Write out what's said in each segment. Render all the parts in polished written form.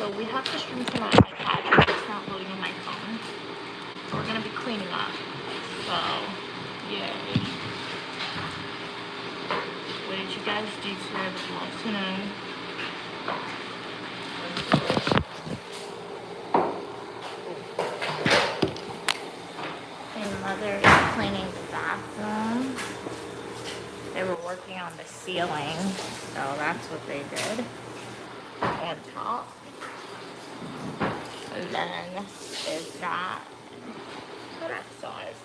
So we have to stream to my iPad because it's not loading on my phone. So we're gonna be cleaning up. So, yay. What did you guys do today? I would love to know. And Mother is cleaning the bathroom. They were working on the ceiling, so that's what they did on top. And then is that. So that's size.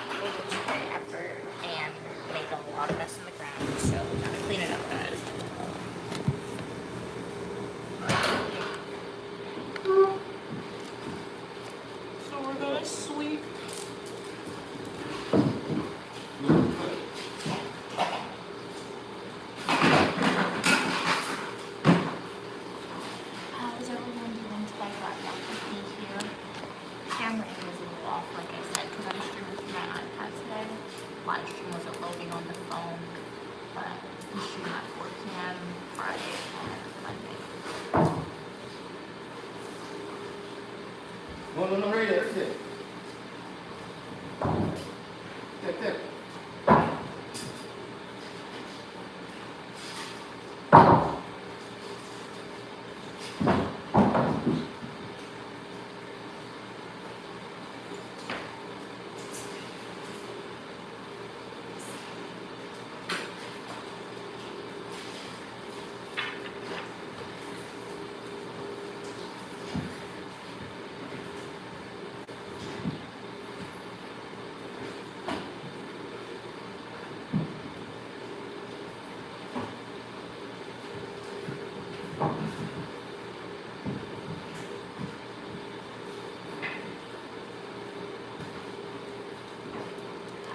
They just put effort and make a lot of mess in the ground, so we gotta clean it up, guys. So we're gonna sweep. How is everyone doing today? Glad y'all could be here. Camera aim is a little off, like I said, because I'm streaming from my iPad today. Live stream wasn't loading on the phone, but we stream at 4 p.m. Friday and Monday. No, right there. There.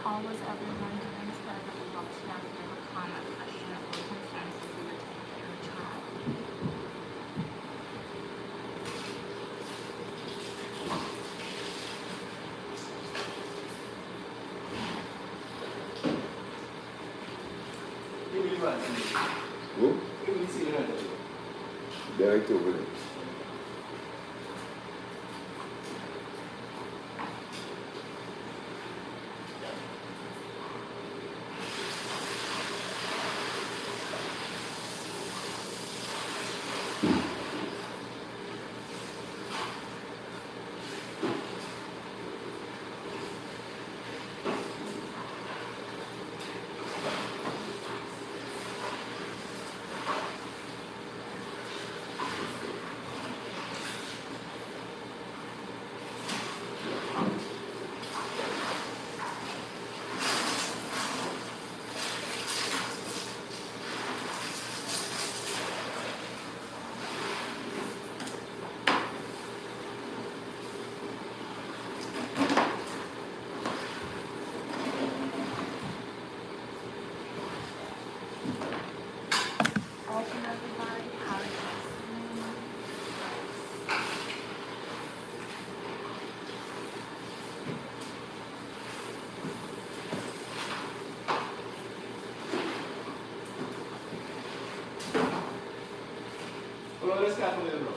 How was everyone doing today? I would love to know if you have a comment, question, or concern if you were taking your child. Who? They're right over there. Welcome everybody. How are you guys doing? Quello delle scatole del bro.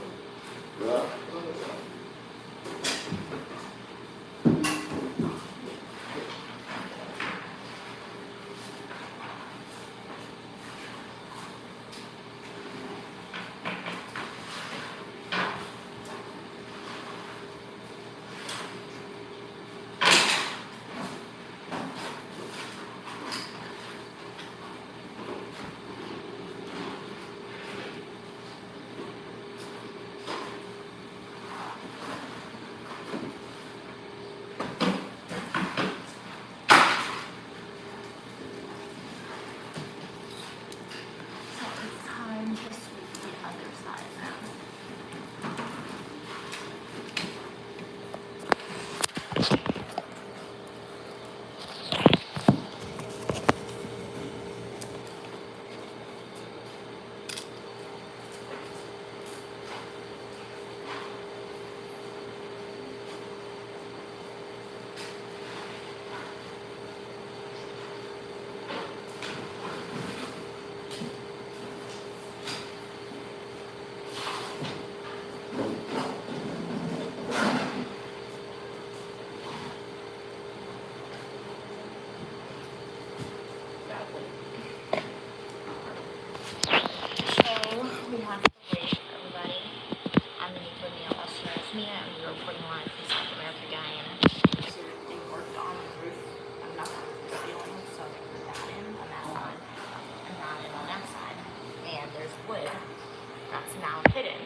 now hidden.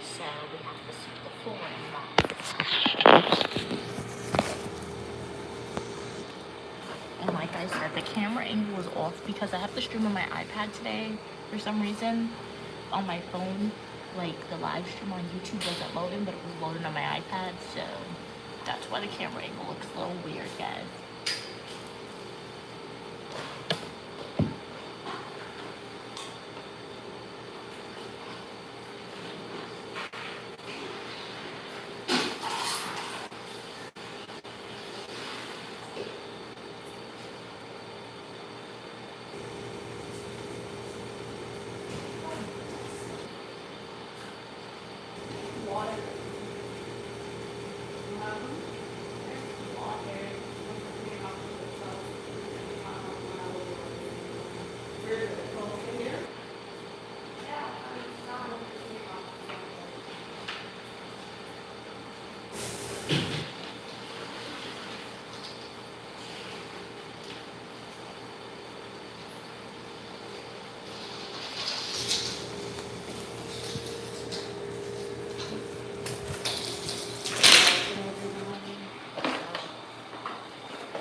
So we have to see the full one. And like I said, the camera angle was off because I have to stream on my iPad today for some reason. On my phone, like the live stream on YouTube wasn't loading, but it was loading on my iPad, so that's why the camera angle looks a little weird, guys.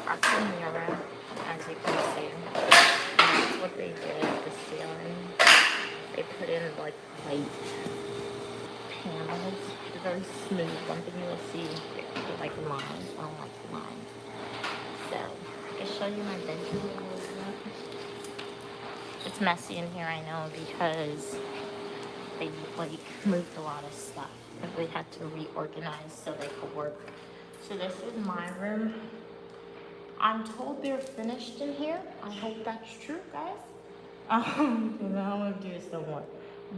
That's the mirror, as you can see. And that's what they did with the ceiling. They put in like white panels. They're very smooth. One thing you will see, they're like lines. I don't like lines. So, I can show you my bedroom a little bit. It's messy in here, I know, because they like moved a lot of stuff. And we had to reorganize so they could work. So this is my room. I'm told they're finished in here. I hope that's true, guys. You know, I'm gonna do it still more.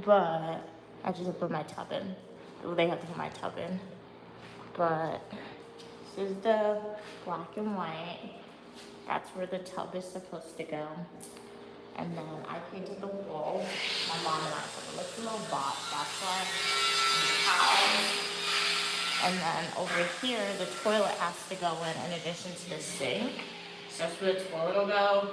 But I just put my tub in. Well, they have to put my tub in. But this is the black and white. That's where the tub is supposed to go. And then I painted the walls. My mom and I put it looks a little bot. That's why. And then over here, the toilet has to go in addition to the sink. So that's where the toilet will go.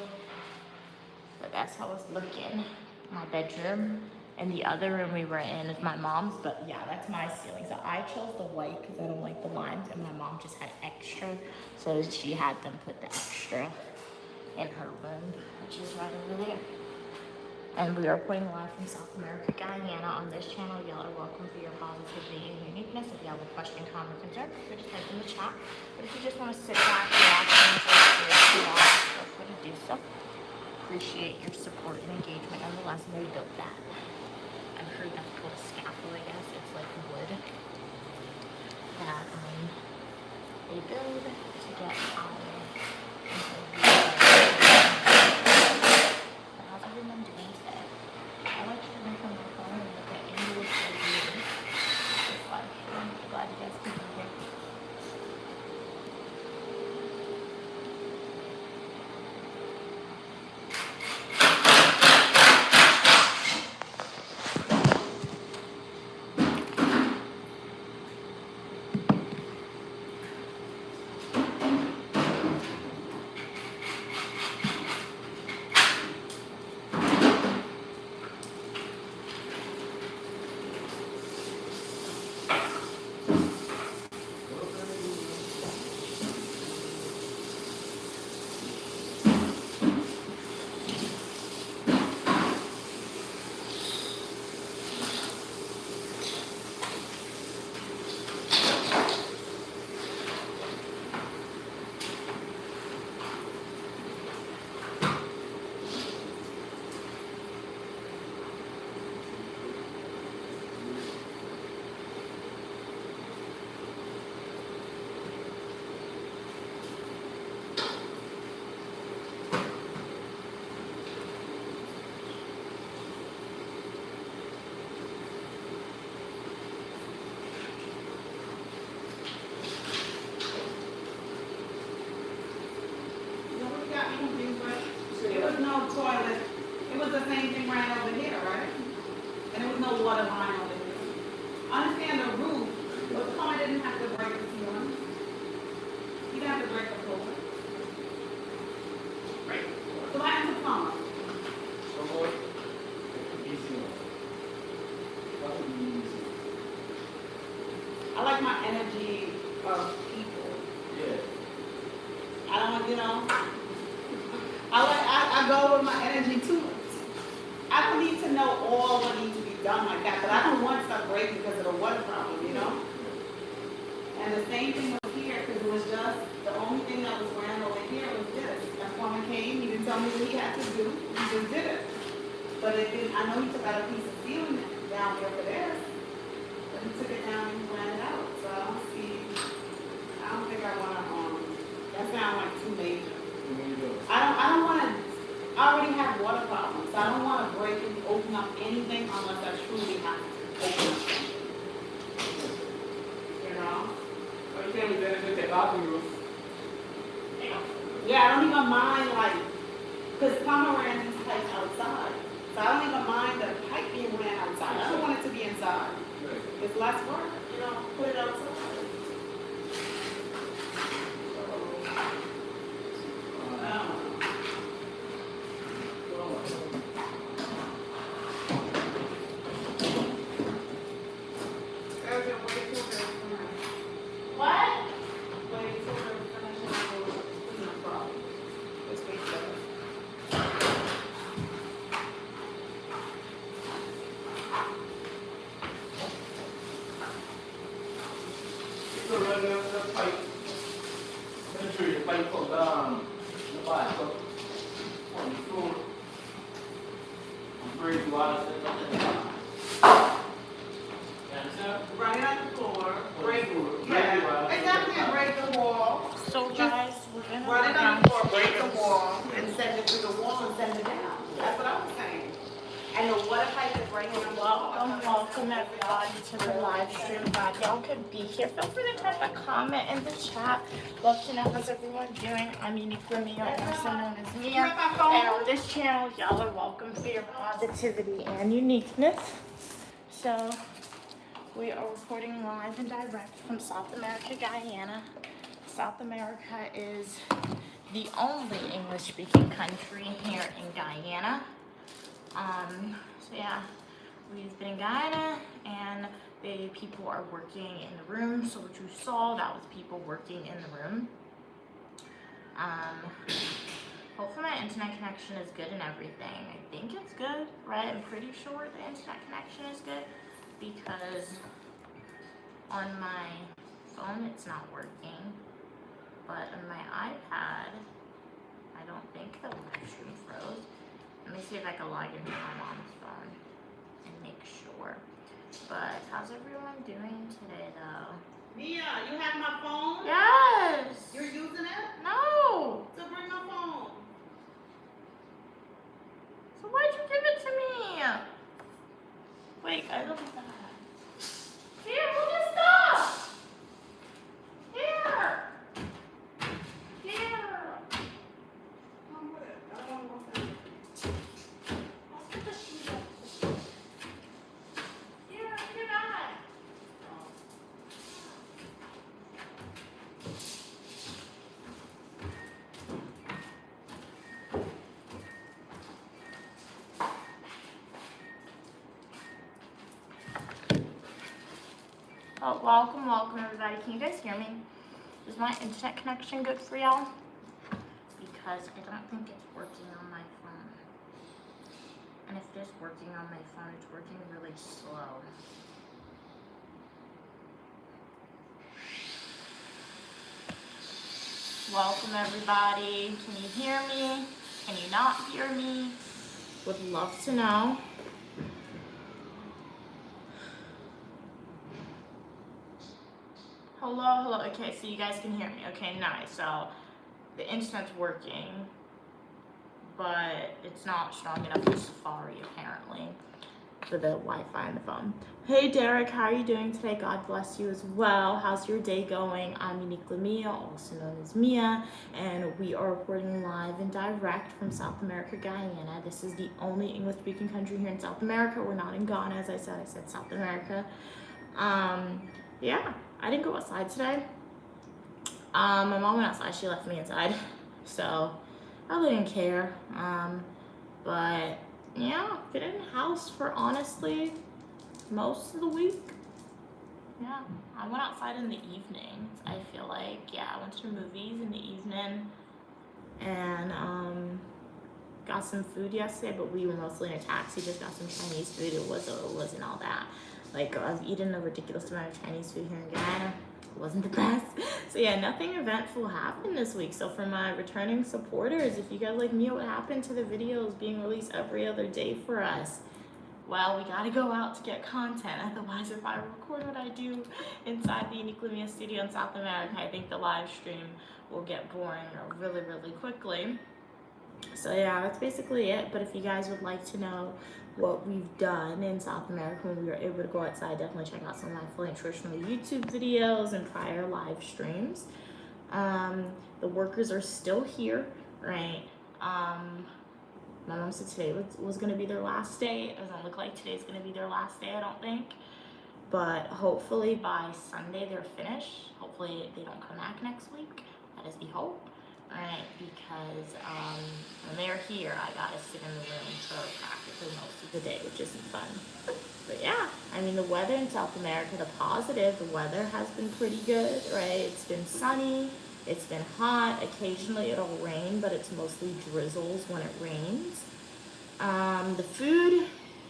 But that's how it's looking. My bedroom. And the other room we were in is my mom's. But yeah, that's my ceiling. So I chose the white because I don't like the lines. And my mom just had extra. So she had them put the extra in her room, which is right over there. And we are putting live from South America, Guyana on this channel. Y'all are welcome for your positivity and uniqueness. If you have a question, comment, concern, feel free to type in the chat. But if you just want to sit back, relax, and enjoy feel free to do so. Appreciate your support and engagement on the lesson. We built that. I heard that's called a scaffold, I guess. It's like wood that they build to get out. How's everyone doing today? I like streaming from my phone and look at English reviews. It's fun. I'm glad you guys can be here. There was no toilet. It was the same thing right over here, right? And there was no water line over here. I understand the roof, but Tony didn't have to break the ceiling. He didn't have to break the floor. So why didn't the plumber? So, easy. like my energy of people. Yeah. I don't, I go with my energy too. I don't need to know all what needs to be done like that, but I don't want stuff breaking because of the water problem. And the same thing was here, because it was just, the only thing that was ran over here was this. The foreman came, he didn't tell me what he had to do, he just did it. But it didn't, I know he took out a piece of ceiling down there for this, but he took it down and he ran it out, so I don't think I wanna, that sounds like too major. I don't wanna, I already have water problems, so I don't wanna break and open up anything unless I truly have to open up something. Well, you can't benefit that balcony roof. Yeah, I don't even mind, because Palmer ran these pipes outside. So I don't even mind the pipe being ran outside. I don't want it to be inside. Right. It's less work, put it outside. What? So run the pipe. Make sure your pipe comes down the bottom. On the floor. Break water sitting up in the bottom. You understand? Run it on the floor, break, Yeah. yeah, exactly, break the wall. So guys, we're gonna Run it go on the floor, break the downstairs. wall, and send it through the wall and send it down. That's what I was saying. And the water pipe is right on the wall. Welcome everybody to the live stream. Glad y'all could be here. Feel free to type a comment in the chat. Love to know how's everyone doing. I'm Uniquely Mia, also known as Mia. And on this channel, y'all are welcome for your positivity and uniqueness. So, we are reporting live and direct from South America, Guyana. South America is the only English-speaking country here in Guyana. So yeah, we've been in Guyana and the people are working in the room. So what you saw, that was people working in the room. Hopefully my internet connection is good and everything. I think it's good, right? I'm pretty sure the internet connection is good because on my phone it's not working, but on my iPad, I don't think the live stream froze. Let me see if I can log into my mom's phone and make sure. But how's everyone doing today though? Mia, you have my phone? Yes! You're using it? No! So bring my phone. So why'd you give it to me? Wait, I don't think that. Here, move your stuff! Here! Here! Come with it. I don't want to go Let's put the sheet up. Here, get on. Oh, welcome everybody. Can you guys hear me? Is my internet connection good for y'all? Because I don't think it's working on my phone. And if it is working on my phone, it's working really slow. Welcome everybody. Can you hear me? Can you not hear me? Would love to know. Hello. Okay, so you guys can hear me. Okay, nice. So the internet's working, but it's not strong enough for Safari apparently for the Wi-Fi on the phone. Hey Derek, how are you doing today? God bless you as well. How's your day going? I'm Uniquely Mia, also known as Mia, and we are reporting live and direct from South America, Guyana. This is the only English-speaking country here in South America. We're not in Ghana, as I said South America. Yeah, I didn't go outside today. My mom went outside, she left me inside, so I really didn't care. But yeah, been in the house for honestly most of the week. yeah, I went outside in the evenings. I feel like, yeah, I went to the movies in the evening and got some food yesterday, but we were mostly in a taxi. Just got some Chinese food. It wasn't all that. Like I've eaten a ridiculous amount of Chinese food here in Guyana. It wasn't the best. So yeah, nothing eventful happened this week. So for my returning supporters, if you guys like me, what happened to the videos being released every other day for us? Well, we gotta go out to get content. Otherwise, if I record what I do inside the Uniquely Mia studio in South America, I think the live stream will get boring really, really quickly. So yeah, that's basically it. But if you guys would like to know what we've done in South America when we were able to go outside, definitely check out some of my fully nutritional YouTube videos and prior live streams. The workers are still here, right? My mom said today was gonna be their last day. It doesn't look like today's gonna be their last day, I don't think. But hopefully by Sunday they're finished. Hopefully they don't come back next week. That is the hope. Right, because when they're here, I gotta sit in the room for practically most of the day, which isn't fun. But yeah, I mean, the weather in South America, the positive, the weather has been pretty good, right? It's been sunny, it's been hot. Occasionally it'll rain, but it's mostly drizzles when it rains. The food,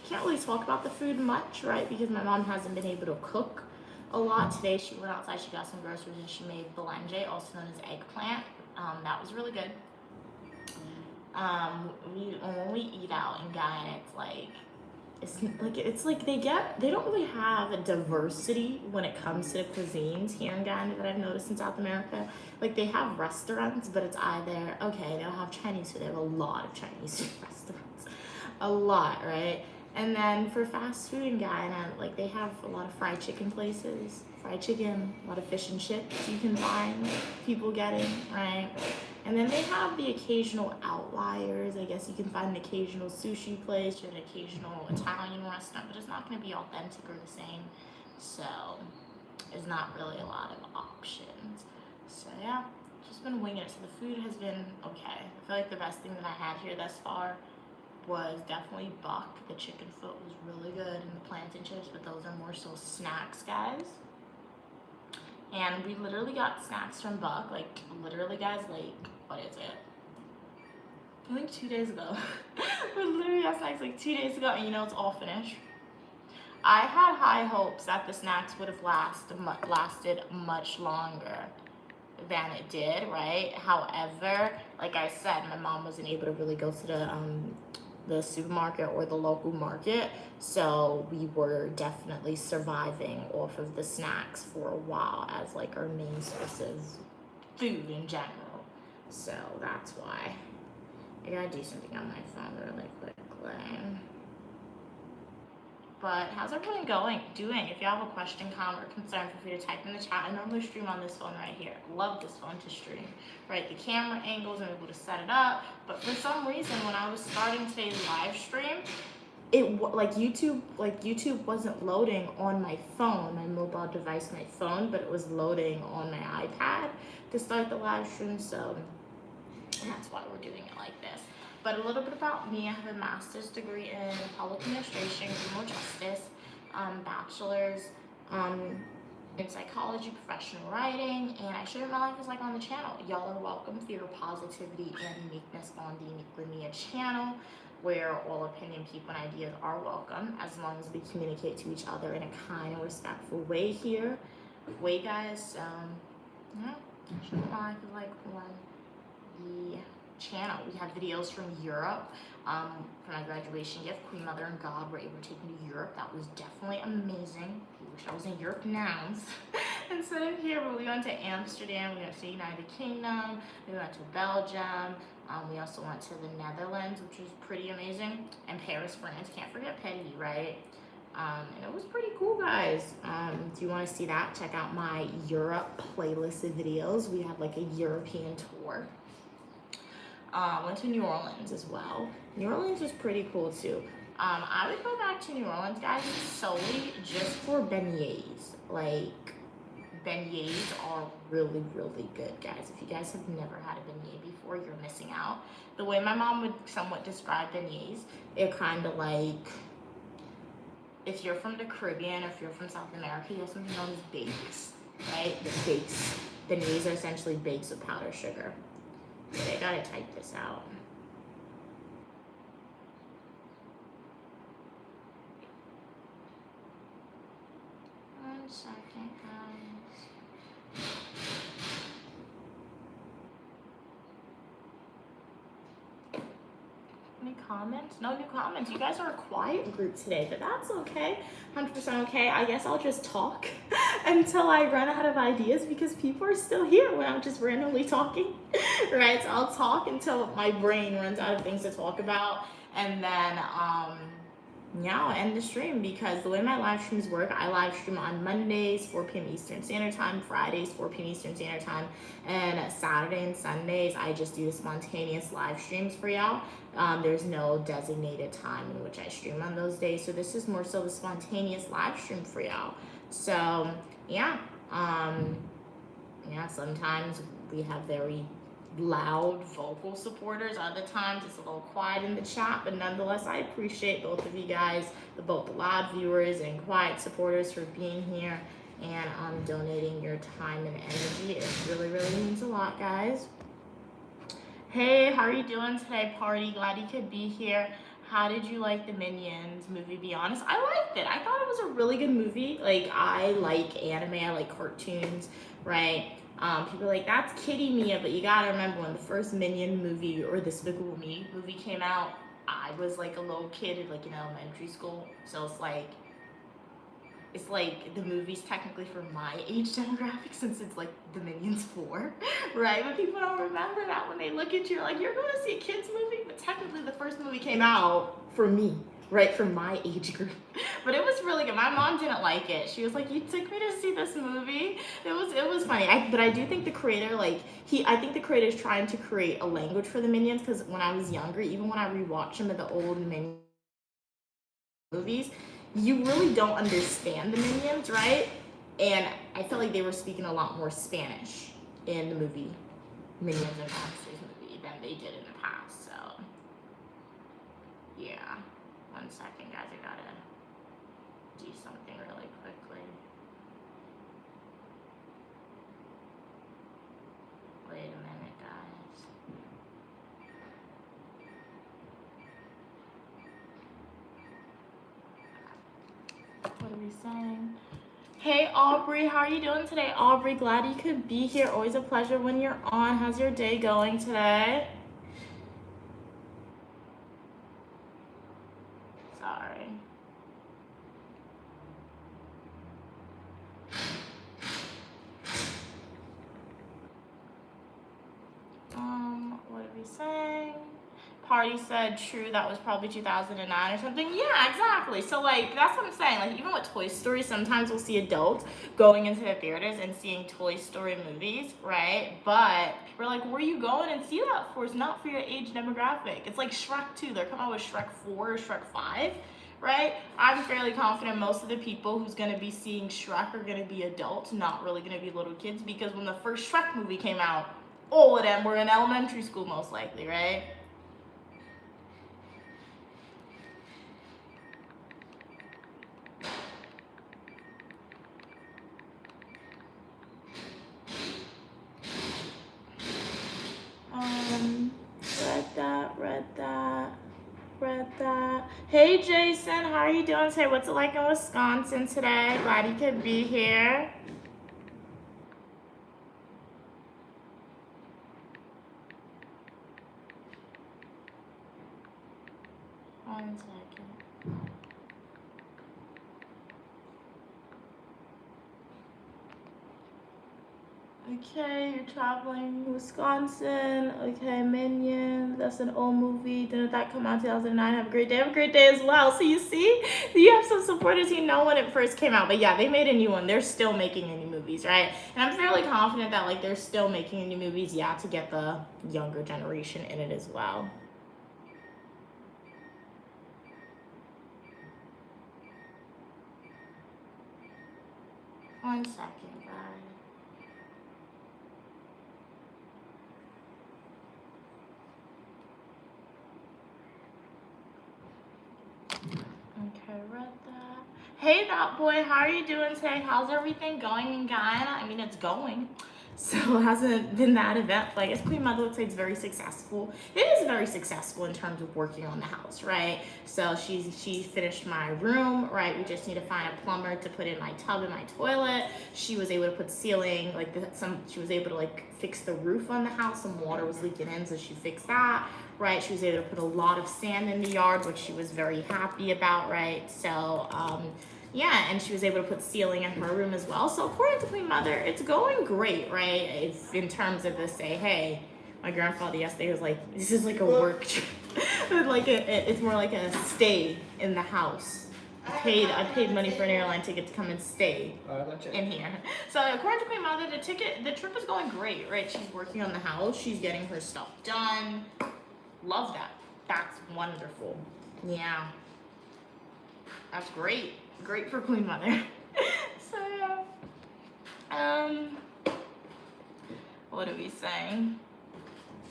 can't really talk about the food much, right? Because my mom hasn't been able to cook a lot. Today she went outside, she got some groceries, and she made belenge, also known as eggplant. That was really good. When we eat out in Guyana, it's like they don't really have a diversity when it comes to the cuisines here in Guyana that I've noticed in South America. Like they have restaurants, but it's either, okay, they'll have Chinese food. They have a lot of Chinese food restaurants. A lot, right? And then for fast food in Guyana, like they have a lot of fried chicken places, fried chicken, a lot of fish and chips you can find people getting, right? And then they have the occasional outliers. I guess you can find an occasional sushi place or an occasional Italian restaurant, but it's not going to be authentic or the same. So there's not really a lot of options. So yeah, just been winging it. So the food has been okay. I feel like the best thing that I had here thus far was definitely buck. The chicken foot was really good, and the plantain chips, but those are more so snacks, guys. And we literally got snacks from Buck, like literally, guys, like what is it? I think 2 days ago. We literally got snacks like 2 days ago, and you know it's all finished. I had high hopes that the snacks would have lasted much longer than it did, right? However, like I said, my mom wasn't able to really go to the supermarket or the local market, so we were definitely surviving off of the snacks for a while as like our main source of food in general. So that's why I gotta do something on my phone really quickly. But how's everyone doing? If you have a question, comment, or concern, feel free to type in the chat. I normally stream on this phone right here. Love this phone to stream. Right, the camera angles, I'm able to set it up. But for some reason, when I was starting today's live stream, YouTube wasn't loading on my phone, my mobile device, my phone, but it was loading on my iPad to start the live stream. So that's why we're doing it like this. But a little bit about me, I have a master's degree in public administration, criminal justice, bachelor's in psychology, professional writing, and I share what my life is like on the channel. Y'all are welcome for your positivity and uniqueness on the Uniquely Mia channel, where all opinion, people, and ideas are welcome, as long as we communicate to each other in a kind and respectful way here. Guys, yeah, share what my life is like on the channel. We have videos from Europe. For my graduation gift, Queen Mother and God were able to take me to Europe. That was definitely amazing. I wish I was in Europe now instead of here, but we went to Amsterdam, we went to the United Kingdom, we went to Belgium, we also went to the Netherlands, which was pretty amazing, and Paris, France. Can't forget Petty, right? And it was pretty cool, guys. If you want to see that, check out my Europe playlist of videos. We had like a European tour. Went to New Orleans as well. New Orleans was pretty cool too. I would go back to New Orleans, guys, solely just for beignets. Like, beignets are really, really good, guys. If you guys have never had a beignet before, you're missing out. The way my mom would somewhat describe beignets, they're kind of like if you're from the Caribbean or if you're from South America, you have something known as bakes, right? The bakes. The knees are essentially bakes with powdered sugar. But I gotta type this out. One second, guys. Any comments? No new comments. You guys are a quiet group today, but that's okay. 100% okay. I guess I'll just talk until I run out of ideas because people are still here when I'm just randomly talking, right? So I'll talk until my brain runs out of things to talk about, and then yeah, I'll end the stream because the way my live streams work, I live stream on Mondays, 4 p.m. Eastern Standard Time, Fridays, 4 p.m. Eastern Standard Time, and Saturday and Sundays, I just do the spontaneous live streams for y'all. There's no designated time in which I stream on those days, so this is more so the spontaneous live stream for y'all. So, yeah, yeah, sometimes we have very loud vocal supporters. Other times it's a little quiet in the chat, but nonetheless I appreciate both of you guys, both the loud viewers and quiet supporters, for being here and donating your time and energy. It really means a lot, guys. Hey, how are you doing today, party? Glad you could be here. How did you like the Minions movie? Be honest, I liked it. I thought it was a really good movie. Like, I like anime, I like cartoons, right? People are like, that's Kitty Mia, but you gotta remember when the first Minion movie or the Despicable Me movie came out, I was like a little kid, like in elementary school. So it's like the movie's technically for my age demographic since it's like the Minions 4, right? But people don't remember that when they look at you, like, you're going to see a kid's movie, but technically the first movie came out for me, right? For my age group. But it was really good. My mom didn't like it. She was like, you took me to see this movie. It was funny. But I do think the creator, I think the creator is trying to create a language for the Minions, because when I was younger, even when I rewatched some of the old Minions movies, you really don't understand the Minions, right? And I felt like they were speaking a lot more Spanish in the movie Minions and Monsters movie than they did in the past. So yeah, 1 second, guys, I gotta do something really quickly. Wait a minute, guys. What are we saying? Hey Aubrey, how are you doing today? Aubrey, glad you could be here. Always a pleasure when you're on. How's your day going today? Sorry. What are we saying? Party said, true, that was probably 2009 or something. Yeah, exactly. So, that's what I'm saying. Like, even with Toy Story, sometimes we'll see adults going into the theaters and seeing Toy Story movies, right? But we're like, where are you going and see that for? It's not for your age demographic. It's like Shrek 2. They're coming out with Shrek 4 or Shrek 5, right? I'm fairly confident most of the people who's going to be seeing Shrek are going to be adults, not really going to be little kids, because when the first Shrek movie came out, all of them were in elementary school, most likely, right? Read that. Hey Jason, how are you doing today? What's it like in Wisconsin today? Glad you could be here. One second. Okay, you're traveling Wisconsin. Okay, Minions. That's an old movie. Didn't that come out in 2009? Have a great day. Have a great day as well. So you see, you have some supporters who know when it first came out. But yeah, they made a new one. They're still making new movies, right? And I'm fairly confident that they're still making new movies, yeah, to get the younger generation in it as well. One second, guys. Okay, read that. Hey, Dot Boy, how are you doing today? How's everything going in Guyana? I mean, it's going. So it hasn't been that eventful. I guess Queen Mother looks like it's very successful. It is very successful in terms of working on the house, right? So she finished my room, right? We just need to find a plumber to put in my tub and my toilet. She was able to put ceiling, she was able to like fix the roof on the house. Some water was leaking in, so she fixed that, right? She was able to put a lot of sand in the yard, which she was very happy about, right? So, yeah, and she was able to put ceiling in her room as well. So according to Queen Mother, it's going great, right? It's in terms of the say, hey, my grandfather yesterday was like, this is like a work trip. It's more like a stay in the house. I paid money for an airline ticket to come and stay in here. So according to Queen Mother, the trip is going great, right? She's working on the house. She's getting her stuff done. Love that. That's wonderful. Yeah. That's great. Great for Queen Mother. So what are we saying?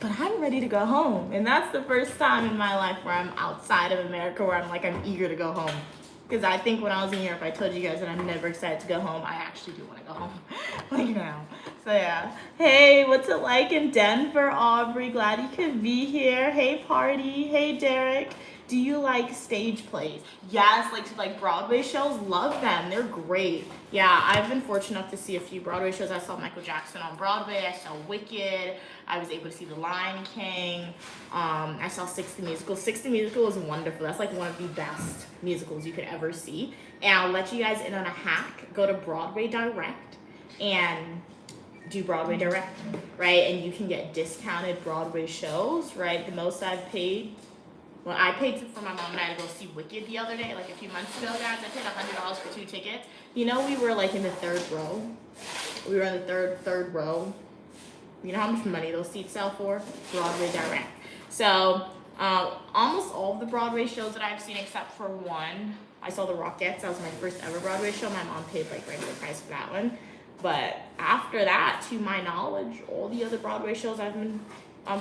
But I'm ready to go home, and that's the first time in my life where I'm outside of America where I'm eager to go home. Because I think when I was in Europe, I told you guys that I'm never excited to go home. I actually do want to go home, like now. So yeah. Hey, what's it like in Denver, Aubrey? Glad you could be here. Hey, Party. Hey, Derek. Do you like stage plays? Yes, like Broadway shows, love them. They're great. Yeah, I've been fortunate enough to see a few Broadway shows. I saw Michael Jackson on Broadway. I saw Wicked. I was able to see The Lion King. I saw Six the Musical. Six the Musical is wonderful. That's like one of the best musicals you could ever see. And I'll let you guys in on a hack. Go to Broadway Direct and do Broadway Direct, right? And you can get discounted Broadway shows, right? The most I've paid. Well, I paid for my mom and I to go see Wicked the other day, like a few months ago, guys. I paid $100 for 2 tickets. You know, we were like in the third row. We were in the third row. You know how much money those seats sell for? Broadway Direct. So, almost all of the Broadway shows that I've seen except for one. I saw The Rockettes. That was my first ever Broadway show. My mom paid like regular price for that one. But after that, to my knowledge, all the other Broadway shows I've been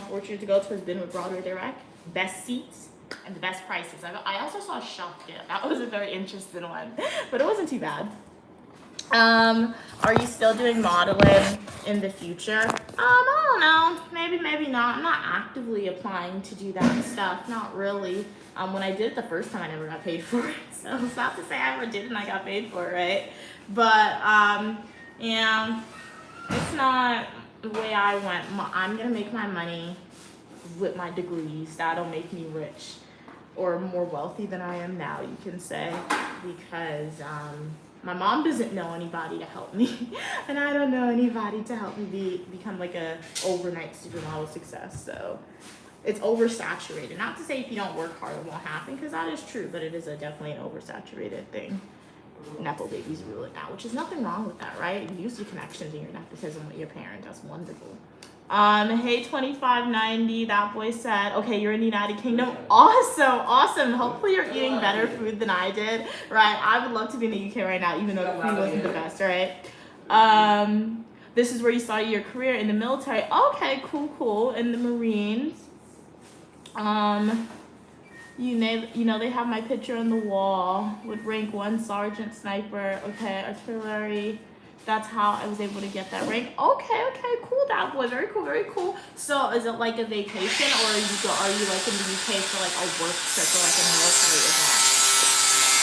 fortunate to go to has been with Broadway Direct. Best seats and the best prices. I also saw Shop Gift. That was a very interesting one, but it wasn't too bad. Are you still doing modeling in the future? I don't know. Maybe not. I'm not actively applying to do that stuff. Not really. When I did it the first time, I never got paid for it. So it's not to say I ever did and I got paid for it, right? But yeah, it's not the way I went. I'm gonna make my money with my degrees. That'll make me rich or more wealthy than I am now, you can say, because my mom doesn't know anybody to help me and I don't know anybody to help me become like a overnight supermodel success. So it's oversaturated. Not to say if you don't work hard it won't happen, because that is true, but it is definitely an oversaturated thing. Nepo babies rule it now, which is nothing wrong with that, right? Use your connections and your nepotism with your parent. That's wonderful. Hey 2590, that boy said, okay, you're in the United Kingdom. Awesome. Hopefully you're eating better food than I did, right? I would love to be in the UK right now, even though the food wasn't the best, right? This is where you started your career in the military. Okay, cool. In the Marines. You know, they have my picture on the wall with rank 1 sergeant sniper. Okay, artillery. That's how I was able to get that rank. Okay, cool, that boy. Very cool. So is it like a vacation, or are you like in the UK for like a work trip or like a military event?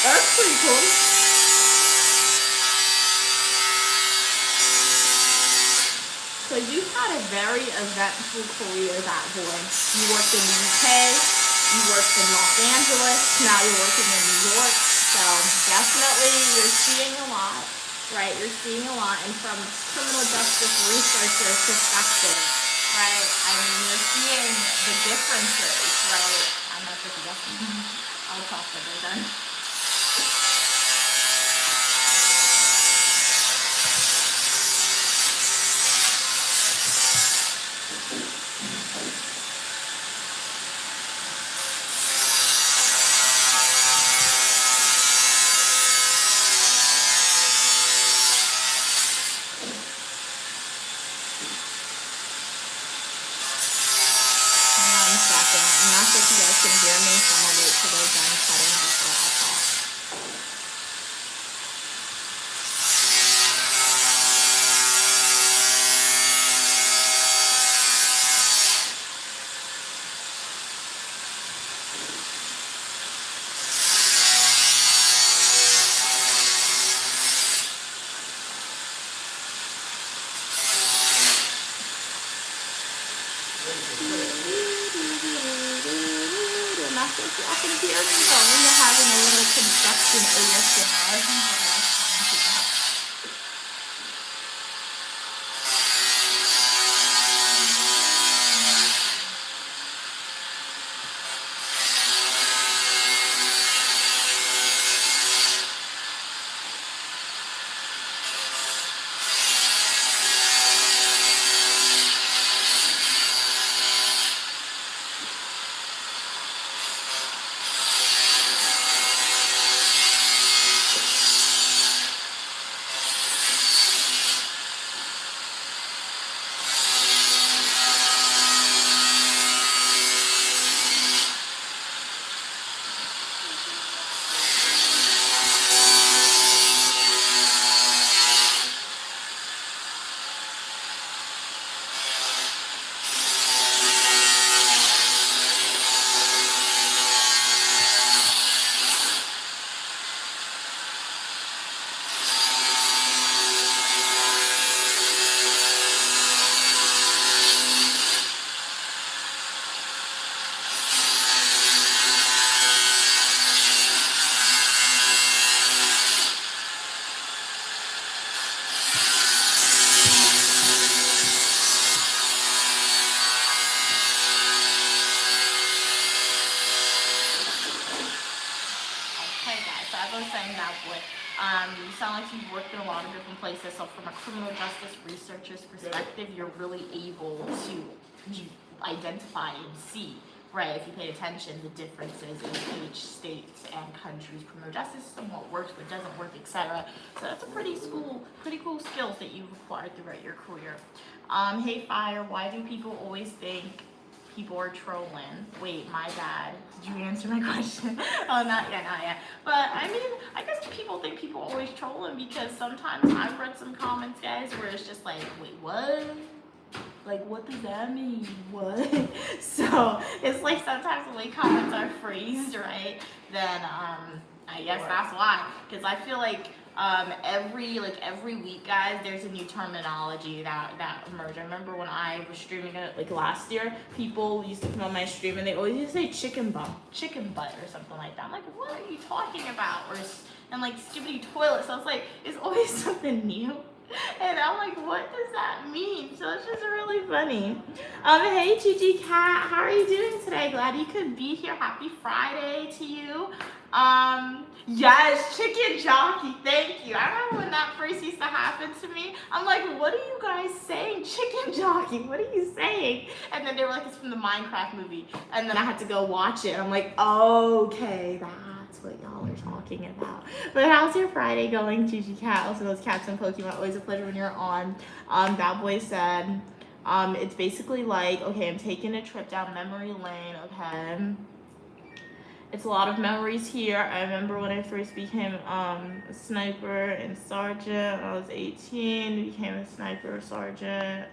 That's pretty cool. So you've had a very eventful career, that boy. You worked in the UK, you worked in Los Angeles, now you're working in New York. So definitely you're seeing a lot. Right, you're seeing a lot, and from criminal justice researcher perspective, right, I mean, you're seeing the differences, right? I'm not sure if you guys I'll talk to them then. I'm not sure if you guys can hear me, so I'm gonna wait till they're done cutting before I talk. if y'all can hear me, but we are having a little construction ASMR. Okay, guys, so as I was saying that would, you sound like you've worked in a lot of different places. So from a criminal justice researcher's perspective, you're really able to identify and see, right, if you pay attention, the differences in each state and country's criminal justice system, what works, what doesn't work, etc. So that's a pretty cool skills that you've acquired throughout your career. Hey Fire, why do people always think people are trolling? Wait, my bad. Did you answer my question? Oh, not yet. But I mean, I guess people think people always trolling because sometimes I've read some comments, guys, where it's just like, wait, what? Like, what does that mean? What? So it's like sometimes the way comments are phrased, right? Then I guess that's why. Because I feel like every week, guys, there's a new terminology that emerged. I remember when I was streaming it like last year, people used to come on my stream and they always used to say chicken butt or something like that. I'm like, what are you talking about? And like skibbity toilet. So it's like it's always something new. And I'm like, what does that mean? So it's just really funny. Hey Gigi Cat, how are you doing today? Glad you could be here. Happy Friday to you. Yes, chicken jockey, thank you. I remember when that first used to happen to me. I'm like, what are you guys saying? Chicken jockey, what are you saying? And then they were like, it's from the Minecraft movie. And then I had to go watch it. And I'm like, okay, that's what y'all are talking about. But how's your Friday going, Gigi Cat? Also, those cats and Pokemon, always a pleasure when you're on. Bad Boy said, it's basically like, okay, I'm taking a trip down memory lane, okay? It's a lot of memories here. I remember when I first became a sniper and sergeant. I was 18, became a sniper sergeant.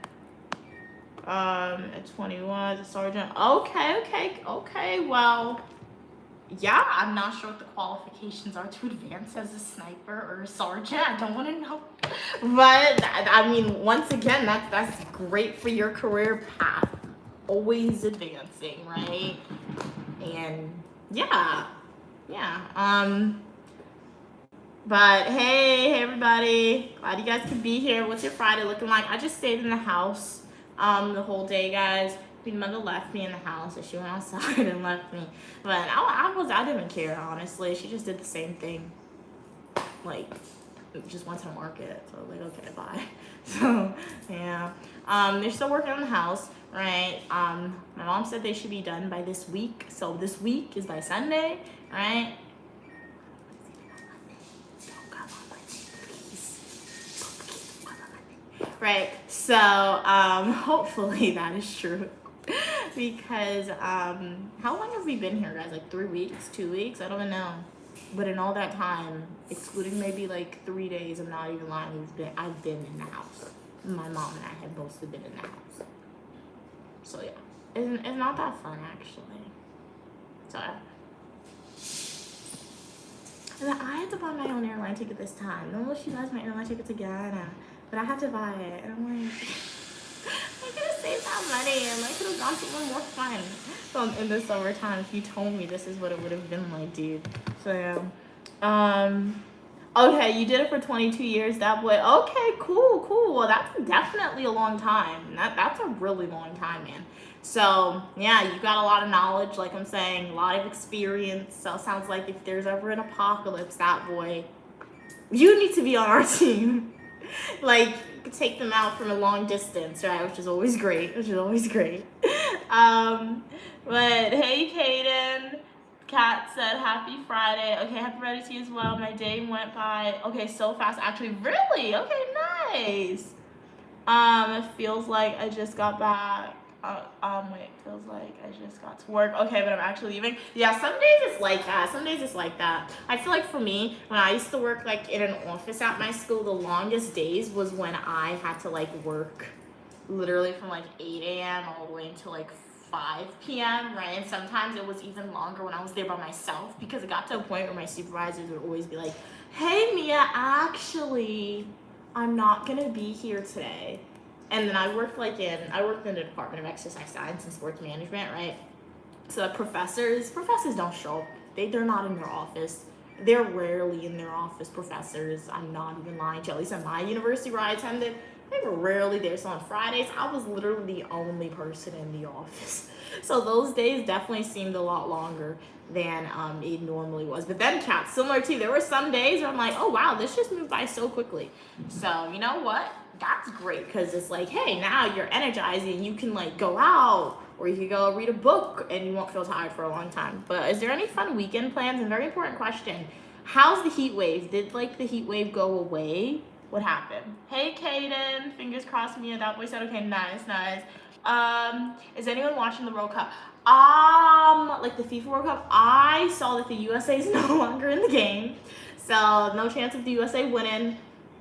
At 21, as a sergeant. Okay. Well, yeah, I'm not sure what the qualifications are to advance as a sniper or a sergeant. I don't want to know. But I mean, once again, that's great for your career path. Always advancing, right? And yeah. But hey everybody, glad you guys could be here. What's your Friday looking like? I just stayed in the house the whole day, guys. Queen Mother left me in the house, so she went outside and left me. But I didn't care, honestly. She just did the same thing. Like, just went to the market. So I was like, okay, bye. So yeah. They're still working on the house, right? My mom said they should be done by this week. So this week is by Sunday, right? Right, so hopefully that is true. Because how long have we been here, guys? Like 3 weeks, 2 weeks? I don't even know. But in all that time, excluding maybe like 3 days, I'm not even lying, I've been in the house. My mom and I have mostly been in the house. So yeah, it's not that fun actually. So and then I had to buy my own airline ticket this time. Normally she buys my airline ticket to Ghana, but I had to buy it, and I'm like, I could have saved that have money and I could have gone somewhere more fun. So in the summertime, if you told me this is what it would have been like, dude. So yeah. Okay, you did it for 22 years, that boy. Okay, cool. Well, that's definitely a long time. That's a really long time, man. So yeah, you got a lot of knowledge, like I'm saying, a lot of experience. So it sounds like if there's ever an apocalypse, that boy, you need to be on our team. Like, you could take them out from a long distance, right? Which is always great. But hey, Kaden. Kat said happy Friday. Okay, happy Friday to you as well. My day went by, okay, so fast. Actually, really? Okay, nice. It feels like I just got back. Feels like I just got to work. Okay, but I'm actually leaving. Yeah, some days it's like that. I feel like for me, when I used to work like in an office at my school, the longest days was when I had to like work literally from like 8 a.m. all the way until like 5 p.m., right? And sometimes it was even longer when I was there by myself because it got to a point where my supervisors would always be like, hey, Mia, actually, I'm not gonna be here today. And then I worked in the Department of Exercise Science and Sports Management, right? So the professors don't show up. They're not in their office. They're rarely in their office, professors. I'm not even lying to you. At least at my university where I attended, they were rarely there. So on Fridays, I was literally the only person in the office. So those days definitely seemed a lot longer than it normally was. But then, Kat, similar to you, there were some days where I'm like, oh wow, this just moved by so quickly. So you know what? That's great because it's like, hey, now you're energized and you can like go out or you can go read a book and you won't feel tired for a long time. But is there any fun weekend plans? And very important question, how's the heat wave? Did like the heat wave go away? What happened? Hey, Kaden, fingers crossed, Mia, that boy said, okay, nice. Is anyone watching the World Cup? Like the FIFA World Cup, I saw that the USA is no longer in the game. So no chance of the USA winning.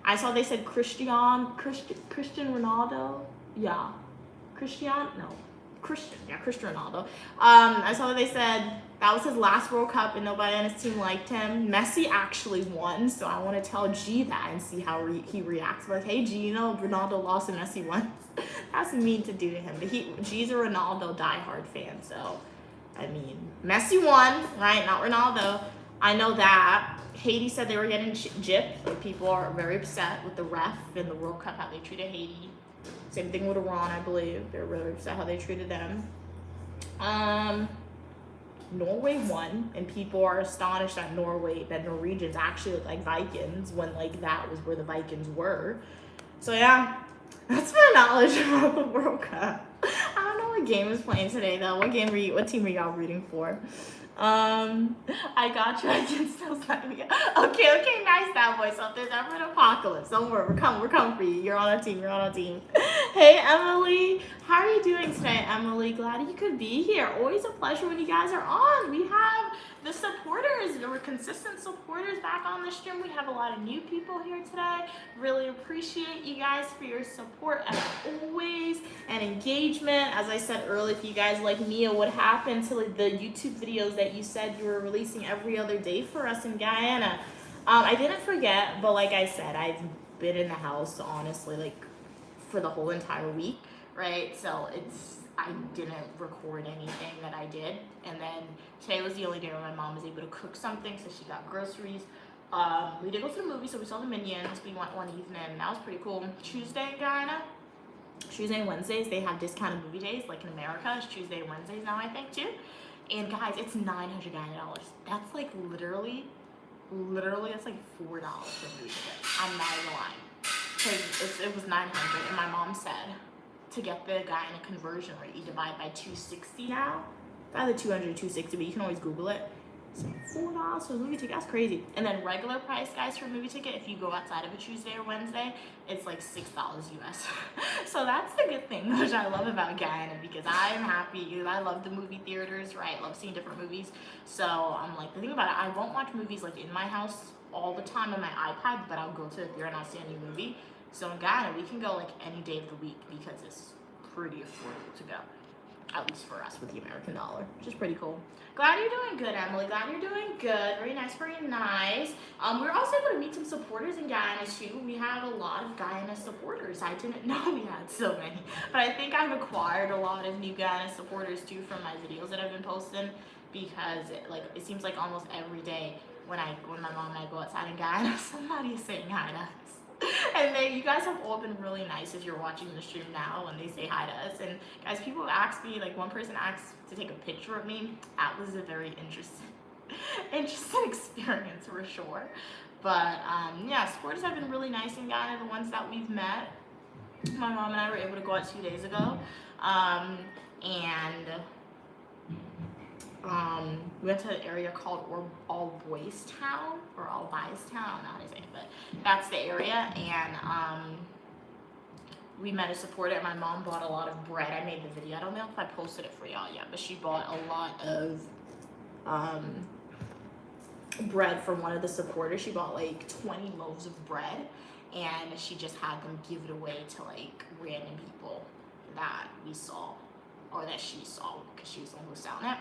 I saw they said Christian Ronaldo. Yeah. Christian Ronaldo. I saw that they said that was his last World Cup and nobody on his team liked him. Messi actually won, so I want to tell G that and see how he reacts. Like, hey G, you know Ronaldo lost and Messi won. That's mean to do to him. But G's a Ronaldo diehard fan, so I mean, Messi won, right? Not Ronaldo. I know that. Haiti said they were getting gypped. Like, people are very upset with the ref in the World Cup, how they treated Haiti. Same thing with Iran, I believe. They're really upset how they treated them. Norway won, and people are astonished that Norwegians actually look like Vikings when like that was where the Vikings were. So yeah, that's my knowledge about the World Cup. I don't know what game is playing today though. What team are y'all rooting for? I got you. I can still slap me. Okay, nice, that boy. So if there's ever an apocalypse, don't worry, we're coming for you. You're on a team. Hey, Emily, how are you doing today, Emily? Glad you could be here. Always a pleasure when you guys are on. We have the supporters, the consistent supporters back on the stream. We have a lot of new people here today. Really appreciate you guys for your support as always and engagement. As I said earlier, if you guys like Mia, what happened to like, the YouTube videos that you said you were releasing every other day for us in Guyana? I didn't forget, but like I said, I've been in the house honestly like for the whole entire week, right? So I didn't record anything that I did. And then today was the only day where my mom was able to cook something, so she got groceries. We did go to the movie, so we saw the Minions. We went one evening, and that was pretty cool. Tuesday in Guyana, Tuesday and Wednesdays, they have discounted movie days, like in America. It's Tuesday and Wednesdays now, I think, too. And guys, it's $900 Guyana dollars. That's like literally, that's like $4 for a movie ticket. I'm not even lying. Because it was $900, and my mom said, to get the Guyana conversion rate, you divide by 260 now. It's either 200 or 260, but you can always Google it. It's like $4 for a movie ticket. That's crazy. And then regular price, guys, for a movie ticket, if you go outside of a Tuesday or Wednesday, it's like $6 US. So that's the good thing, which I love about Guyana, because I am happy. I love the movie theaters, right? I love seeing different movies. So I'm like, the thing about it, I won't watch movies like in my house all the time on my iPad, but I'll go to the theater and I'll see a new movie. So in Guyana, we can go like any day of the week because it's pretty affordable to go. at least for us with the American dollar, which is pretty cool. Glad you're doing good, Emily. Glad you're doing good. Very nice, very nice. We were also able to meet some supporters in Guyana too. We have a lot of Guyana supporters. I didn't know we had so many, but I think I've acquired a lot of new Guyana supporters too from my videos that I've been posting, because it seems like almost every day when my mom and I go outside in Guyana, somebody is saying hi to us. And you guys have all been really nice if you're watching the stream now when they say hi to us. And guys, people have asked me, like one person asked to take a picture of me. That was a very interesting experience for sure. But yeah, supporters have been really nice in Guyana, the ones that we've met. My mom and I were able to go out 2 days ago. We went to an area called All Boys Town, or All Boys Town, I don't know how to say it, but that's the area. And we met a supporter. My mom bought a lot of bread. I made the video. I don't know if I posted it for y'all yet, but she bought a lot of bread from one of the supporters. She bought like 20 loaves of bread, and she just had them give it away to like random people that we saw, or that she saw, because she was the one who was selling it.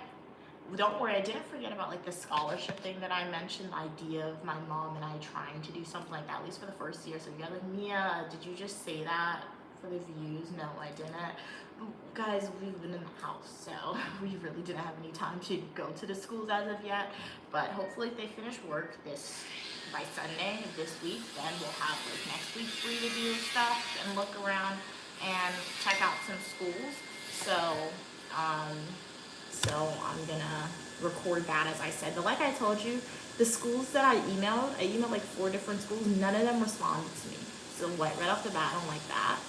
Don't worry, I didn't forget about like the scholarship thing that I mentioned, the idea of my mom and I trying to do something like that, at least for the first year. So you guys like, Mia, did you just say that for the views? No, I didn't. Guys, we've been in the house, so we really didn't have any time to go to the schools as of yet. But hopefully if they finish work by Sunday of this week, then we'll have like next week free to do stuff and look around and check out some schools. So I'm gonna record that, as I said. But like I told you, the schools that I emailed like 4 different schools. None of them responded to me. So right off the bat, I don't like that.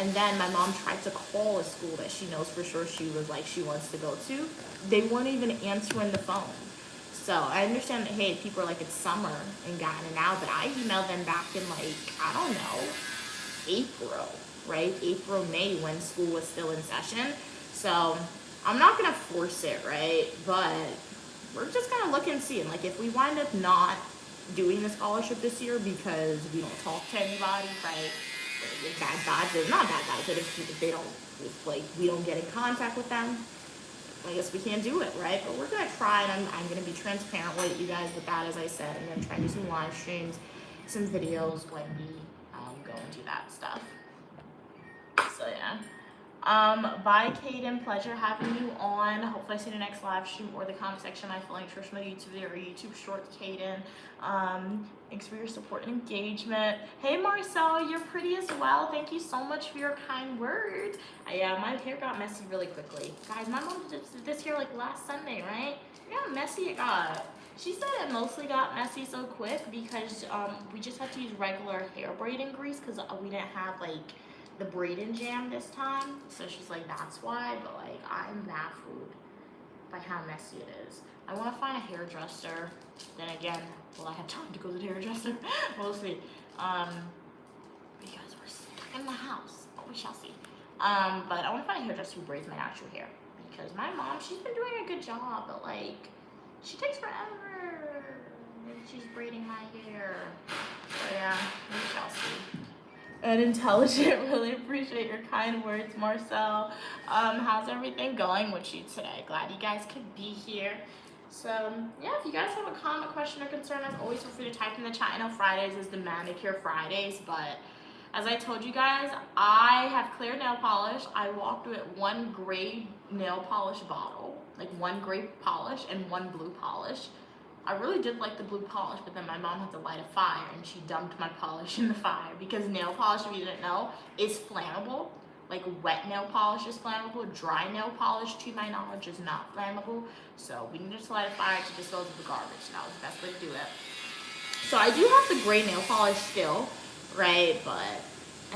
And then my mom tried to call a school that she knows for sure she wants to go to. They weren't even answering the phone. So I understand that, hey, people are like, it's summer in Guyana now, but I emailed them back in like, I don't know, April, right? April, May, when school was still in session. So I'm not gonna force it, right? But we're just gonna look and see. And like, if we wind up not doing the scholarship this year because we don't talk to anybody, right? Bad vibes, not bad vibes, but if we don't get in contact with them, I guess we can't do it, right? But we're gonna try, and I'm gonna be transparent with you guys with that, as I said. I'm gonna try to do some live streams, some videos when we go and do that stuff. So yeah. Bye, Kaden. Pleasure having you on. Hopefully I see the next live stream or the comment section. I feel like Trish, my YouTube video or YouTube shorts, Kaden. Thanks for your support and engagement. Hey, Marcel, you're pretty as well. Thank you so much for your kind words. Yeah, my hair got messy really quickly. Guys, my mom did this hair like last Sunday, right? Yeah, how messy it got. She said it mostly got messy so quick because we just had to use regular hair braiding grease because we didn't have like the braiding jam this time. So she's like, that's why. But like, I'm baffled by how messy it is. I want to find a hairdresser. Then again, will I have time to go to the hairdresser? We'll see. Because we're stuck in the house. But we shall see. But I want to find a hairdresser who braids my natural hair. Because my mom, she's been doing a good job, but like, she takes forever. She's braiding my hair. So yeah, we shall see. And Intelligent, really appreciate your kind words, Marcel. How's everything going with you today? Glad you guys could be here. So yeah, if you guys have a comment, question, or concern, as always, feel free to type in the chat. I know Fridays is the Manicure Fridays, but as I told you guys, I have clear nail polish. I walked with 1 gray nail polish bottle, like 1 gray polish and 1 blue polish. I really did like the blue polish, but then my mom had to light a fire and she dumped my polish in the fire because nail polish, if you didn't know, is flammable. Like wet nail polish is flammable. Dry nail polish, to my knowledge, is not flammable. So we needed to light a fire to dispose of the garbage. That was the best way to do it. So I do have the gray nail polish still, right? But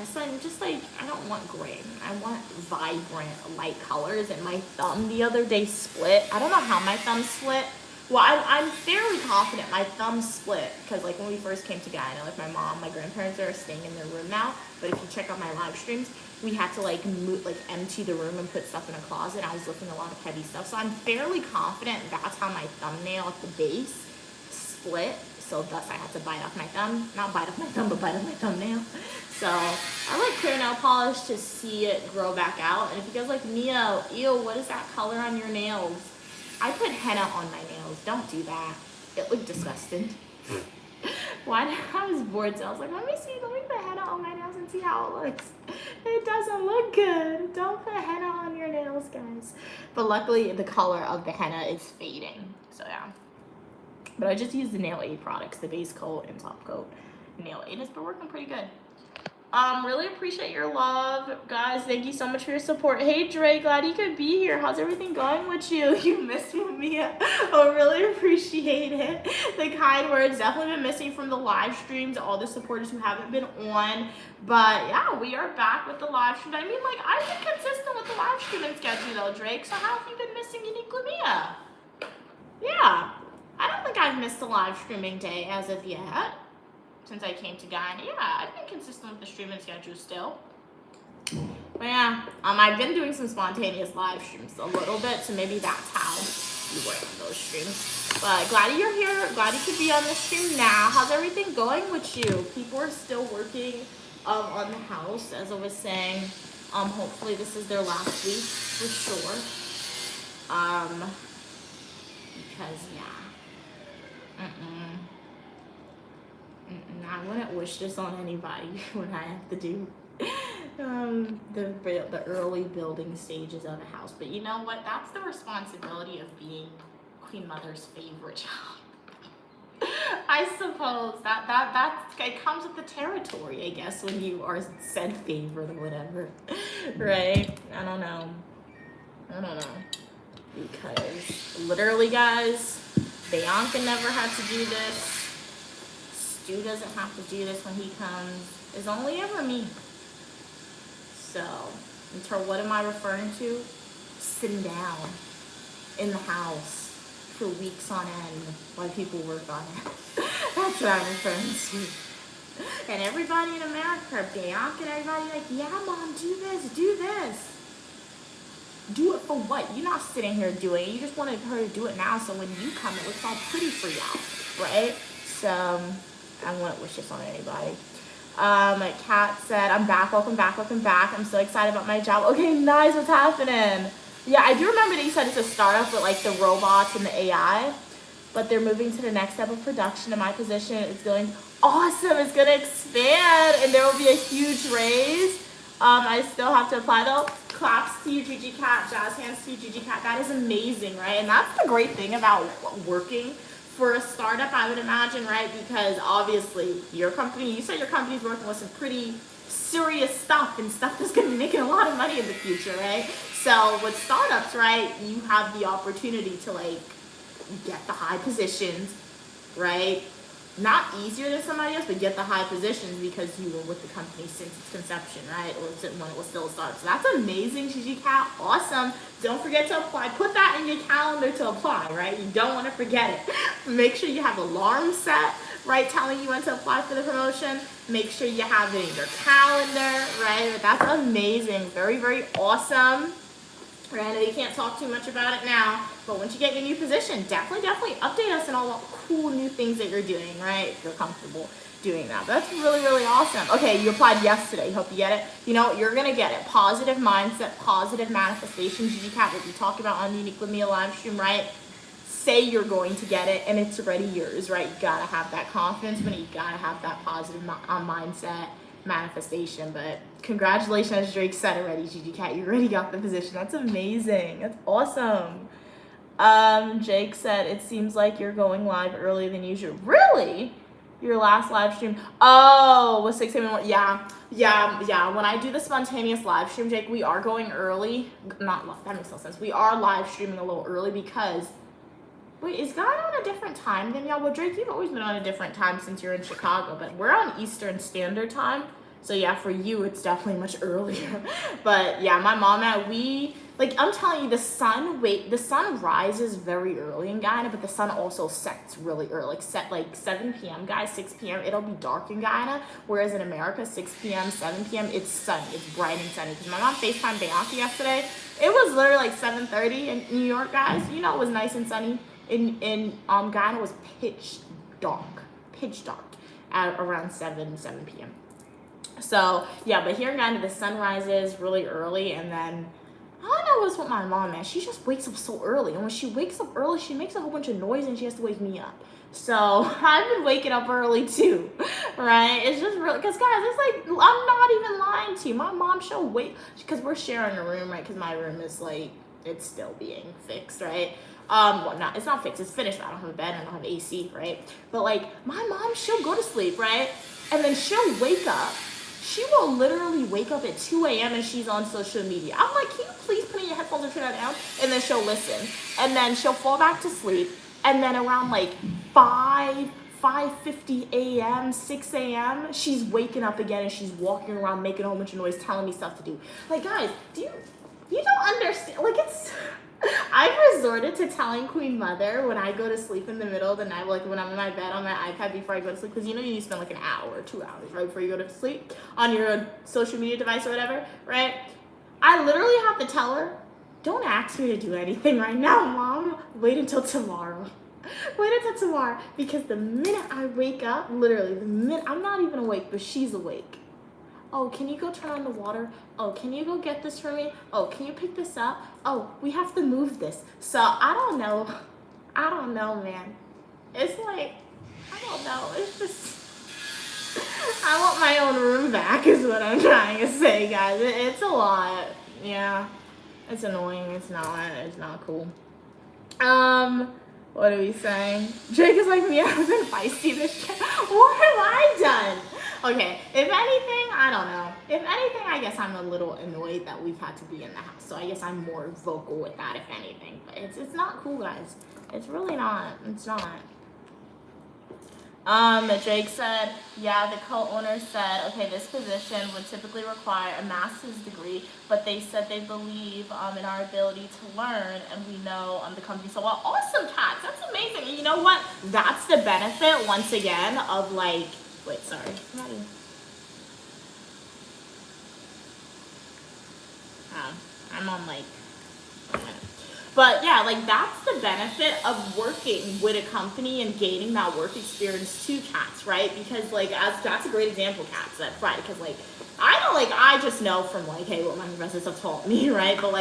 it's like, just like, I don't want gray. I want vibrant light colors. And my thumb the other day split. I don't know how my thumb split. Well, I'm fairly confident my thumb split because like when we first came to Guyana, like my mom, my grandparents are staying in their room now. But if you check out my live streams, we had to like empty the room and put stuff in a closet. I was lifting a lot of heavy stuff. So I'm fairly confident that's how my thumbnail at the base split. So thus I had to bite off my thumb. Not bite off my thumb, but bite off my thumbnail. So I like clear nail polish to see it grow back out. And if you guys like Mia, ew, what is that color on your nails? I put henna on my nails. Don't do that. It looked disgusting. Why? I was bored, so I was like, let me put henna on my nails and see how it looks. It doesn't look good. Don't put henna on your nails, guys. But luckily, the color of the henna is fading. So yeah. But I just used the Nail Aid products, the base coat and top coat. Nail Aid has been working pretty good. Really appreciate your love, guys. Thank you so much for your support. Hey, Dre, glad you could be here. How's everything going with you? You missed me, Mia. I really appreciate it. The kind words definitely been missing from the live streams. All the supporters who haven't been on, but yeah, we are back with the live stream. I mean, like, I've been consistent with the live streaming schedule though, Drake. So how have you been missing Uniquely Mia? Yeah, I don't think I've missed a live streaming day as of yet. Since I came to Guyana, yeah, I've been consistent with the streaming schedule still. But yeah, I've been doing some spontaneous live streams a little bit, so maybe that's how you work on those streams. But glad you're here, glad you could be on the stream now. How's everything going with you? People are still working on the house, as I was saying. Hopefully this is their last week for sure. Because yeah. I wouldn't wish this on anybody when I have to do the early building stages of a house. But you know what? That's the responsibility of being Queen Mother's favorite child. I suppose that's it comes with the territory, I guess, when you are said favorite or whatever. Right? I don't know. Because literally, guys, Bianca never had to do this. Stu doesn't have to do this when he comes. It's only ever me. So, what am I referring to? Sitting down in the house for weeks on end while people work on it. That's what I'm referring to. And everybody in America, Bianca and everybody, like, yeah, Mom, do this, do this. Do it for what? You're not sitting here doing it. You just wanted her to do it now so when you come, it looks all pretty for y'all, right? So, I wouldn't wish this on anybody. Kat said, I'm back, welcome back. I'm so excited about my job. Okay, nice, what's happening? Yeah, I do remember that you said it's a startup with like the robots and the AI, but they're moving to the next step of production and my position is going awesome. It's gonna expand and there will be a huge raise. I still have to apply though. Claps to you, Gigi Cat, jazz hands to you, Gigi Cat. That is amazing, right? And that's the great thing about working for a startup, I would imagine, right? Because obviously your company, you said your company's working with some pretty serious stuff and stuff that's gonna be making a lot of money in the future, right? So with startups, right, you have the opportunity to like get the high positions, right? Not easier than somebody else, but get the high positions because you were with the company since its conception, right? Or when it was still a startup. So that's amazing, Gigi Cat. Awesome. Don't forget to apply. Put that in your calendar to apply, right? You don't want to forget it. Make sure you have alarms set, right? Telling you when to apply for the promotion. Make sure you have it in your calendar, right? That's amazing. Very, very awesome. Right, I know you can't talk too much about it now, but once you get your new position, definitely update us on all the cool new things that you're doing, right? If you're comfortable doing that. That's really, really awesome. Okay, you applied yesterday. Hope you get it. You know what? You're going to get it. Positive mindset, positive manifestation. Gigi Cat, what we talked about on the Uniquely Mia live stream, right? Say you're going to get it, and it's already yours, right? You got to have that confidence, but you got to have that positive mindset, manifestation. But congratulations, as Drake said already, Gigi Cat, you already got the position. That's amazing. That's awesome. Jake said it seems like you're going live earlier than usual. Really? Your last live stream? Oh, was 6 a.m. Yeah. When I do the spontaneous live stream, Jake, we are going early. That makes no sense. We are live streaming a little early because. Wait, is God on a different time than y'all? Well, Drake, you've always been on a different time since you're in Chicago, but we're on Eastern Standard Time. So yeah, for you, it's definitely much earlier. But yeah, my mom and I, I'm telling you, the sun rises very early in Guyana, but the sun also sets really early. Like 7 p.m., guys, 6 p.m., it'll be dark in Guyana. Whereas in America, 6 p.m., 7 p.m., it's sunny. It's bright and sunny. Because my mom FaceTimed Bianca yesterday. It was literally like 7:30 in New York, guys. You know, it was nice and sunny. In Guyana, it was pitch dark at around 7 p.m. So yeah, but here in Ghana, the sun rises really early, and then I don't know what's with my mom, man. She just wakes up so early, and when she wakes up early, she makes a whole bunch of noise, and she has to wake me up. So I've been waking up early too, right? It's just really, because guys, it's like, I'm not even lying to you. My mom, she'll wait, because we're sharing a room, right? Because my room is like, it's still being fixed, right? Well, not, it's not fixed, it's finished. I don't have a bed, I don't have AC, right? But like, my mom, she'll go to sleep, right? And then she'll wake up. She will literally wake up at 2 a.m. and she's on social media. I'm like, can you please put in your headphones and turn that down? And then she'll listen. And then she'll fall back to sleep. And then around like 5:50 a.m., 6 a.m., she's waking up again and she's walking around making a whole bunch of noise, telling me stuff to do. Like, guys, you don't understand. Like, it's... I've resorted to telling Queen Mother when I go to sleep in the middle of the night, like when I'm in my bed on my iPad before I go to sleep, because you know you spend like an hour or 2 hours right before you go to sleep on your social media device or whatever, right? I literally have to tell her, don't ask me to do anything right now, Mom. Wait until tomorrow. Wait until tomorrow, because the minute I wake up, literally the minute, I'm not even awake, but she's awake. Oh, can you go turn on the water? Oh, can you go get this for me? Oh, can you pick this up? Oh, we have to move this. So I don't know, man. It's like, I don't know. It's just, I want my own room back is what I'm trying to say, guys. It's a lot. Yeah, it's annoying. It's not cool. What are we saying? Drake is like me. I've been feisty this year. What have I done? Okay, if anything, I don't know. If anything, I guess I'm a little annoyed that we've had to be in the house. So I guess I'm more vocal with that, if anything. But it's not cool, guys. It's really not. It's not. Drake said, yeah, the co-owner said, okay, this position would typically require a master's degree, but they said they believe in our ability to learn, and we know the company so well. Awesome, Cats. That's amazing. And you know what? That's the benefit, once again, of like, wait, sorry. I'm on like a minute. But yeah, like that's the benefit of working with a company and gaining that work experience to Cats, right? Because like, that's a great example, Cats, that's right. Because like, I just know from like, hey, what my professors have taught me, right? But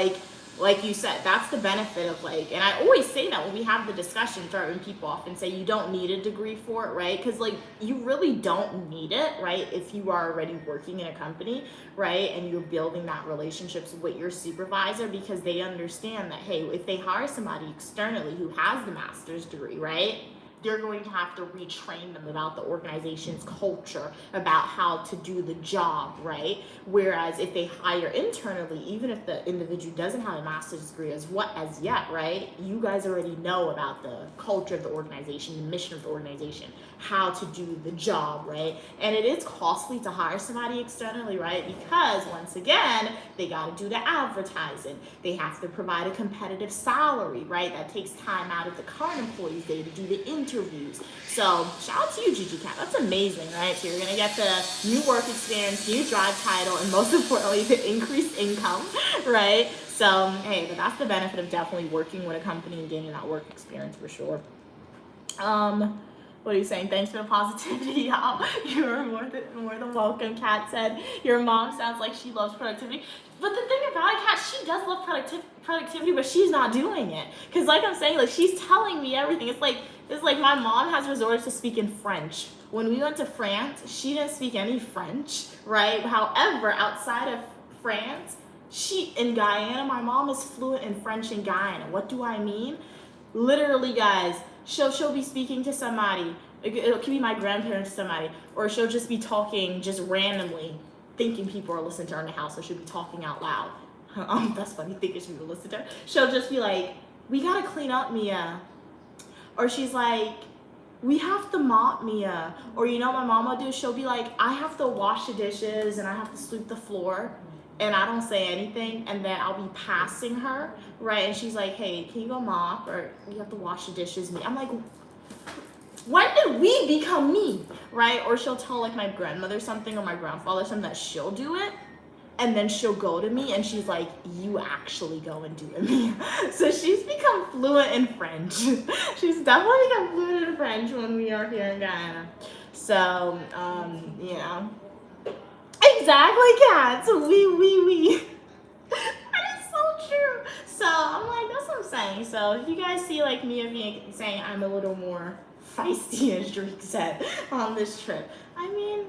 like you said, that's the benefit of like, and I always say that when we have the discussions, right, when people often say you don't need a degree for it, right? Because like, you really don't need it, right? If you are already working in a company, right? And you're building that relationships with your supervisor, because they understand that, hey, if they hire somebody externally who has the master's degree, right? They're going to have to retrain them about the organization's culture, about how to do the job, right? Whereas if they hire internally, even if the individual doesn't have a master's degree as yet, right? You guys already know about the culture of the organization, the mission of the organization, how to do the job, right? And it is costly to hire somebody externally, right? Because once again, they got to do the advertising. They have to provide a competitive salary, right? That takes time out of the current employees' day to do the interviews. So shout out to you, Gigi Cat. That's amazing, right? So you're gonna get the new work experience, new job title, and most importantly, the increased income, right? So hey, but that's the benefit of definitely working with a company and gaining that work experience for sure. What are you saying? Thanks for the positivity, y'all. You're more than welcome. Kat said, your mom sounds like she loves productivity. But the thing about it, Kat, she does love productivity, but she's not doing it. Because like I'm saying, like she's telling me everything. It's like my mom has resorted to speaking French. When we went to France, she didn't speak any French, right? However, outside of France, in Guyana, my mom is fluent in French in Guyana. What do I mean? Literally, guys, she'll be speaking to somebody. It could be my grandparents to somebody, or she'll just be talking just randomly, thinking people are listening to her in the house, so she'll be talking out loud. That's funny, thinking people listen to her. She'll just be like, we gotta clean up, Mia. Or she's like, we have to mop, Mia. Or you know what my mom will do? She'll be like, I have to wash the dishes and I have to sweep the floor. And I don't say anything, and then I'll be passing her, right? And she's like, hey, can you go mop? Or you have to wash the dishes. I'm like, when did we become me, right? Or she'll tell like my grandmother something or my grandfather something that she'll do it, and then she'll go to me and she's like, you actually go and do it, Mia. So she's become fluent in French. She's definitely become fluent in French when we are here in Guyana. So, you know. And Exactly, cats. We. That is so true. So I'm like, that's what I'm saying. So if you guys see like me being saying I'm a little more feisty, as Drake said, on this trip, I mean,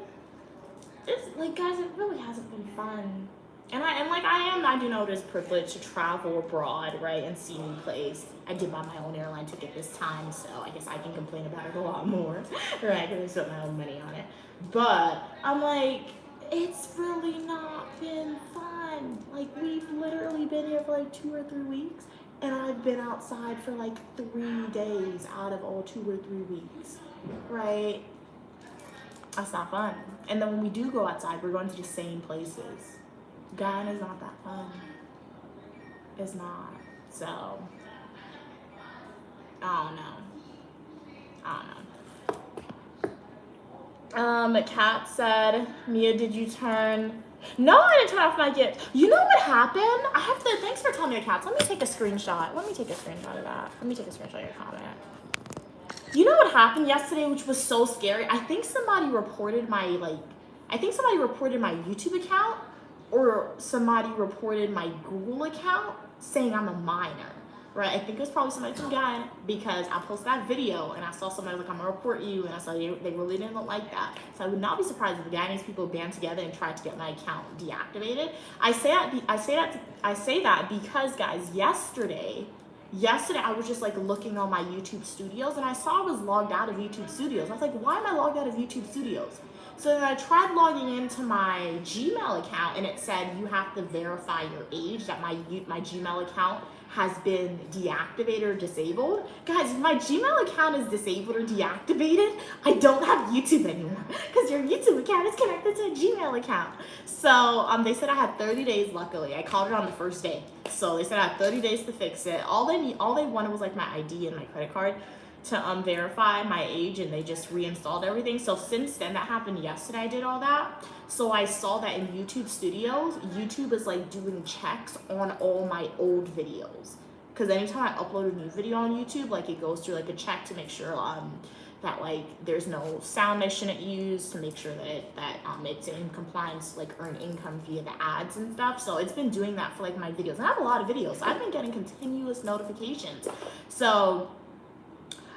it's like, guys, it really hasn't been fun. And I do know it is privileged to travel abroad, right, and see new place. I did buy my own airline ticket this time, so I guess I can complain about it a lot more, right, because I spent my own money on it. But I'm like, it's really not been fun. Like, we've literally been here for like 2 or 3 weeks, and I've been outside for like 3 days out of all 2 or 3 weeks, right? That's not fun. And then when we do go outside, we're going to the same places. Guyana's not that fun. It's not. So, I don't know. Kat said, Mia, did you turn? No, I didn't turn off my gift. You know what happened? Thanks for telling me, Kat. Let me take a screenshot. Let me take a screenshot of that. Let me take a screenshot of your comment. You know what happened yesterday, which was so scary? I think somebody reported my YouTube account, or somebody reported my Google account saying I'm a minor, right? I think it was probably somebody from Guyana, because I posted that video and I saw somebody like, I'm gonna report you, and I saw they really didn't like that. So I would not be surprised if the Guyanese people band together and tried to get my account deactivated. I say that because, guys, yesterday I was just like looking on my YouTube Studios, and I saw I was logged out of YouTube Studios. I was like, why am I logged out of YouTube Studios? So then I tried logging into my Gmail account, and it said you have to verify your age, that my Gmail account has been deactivated or disabled. Guys, if my Gmail account is disabled or deactivated, I don't have YouTube anymore, because your YouTube account is connected to a Gmail account. So they said I had 30 days, luckily. I called it on the first day. So they said I had 30 days to fix it. All they wanted was like my ID and my credit card to verify my age, and they just reinstalled everything. So since then, that happened yesterday, I did all that. So I saw that in YouTube Studios, YouTube is like doing checks on all my old videos, because anytime I upload a new video on YouTube, like it goes through like a check to make sure that like there's no sound I shouldn't use, to make sure that it's in compliance, like earn income via the ads and stuff. So it's been doing that for like my videos, and I have a lot of videos, so I've been getting continuous notifications. So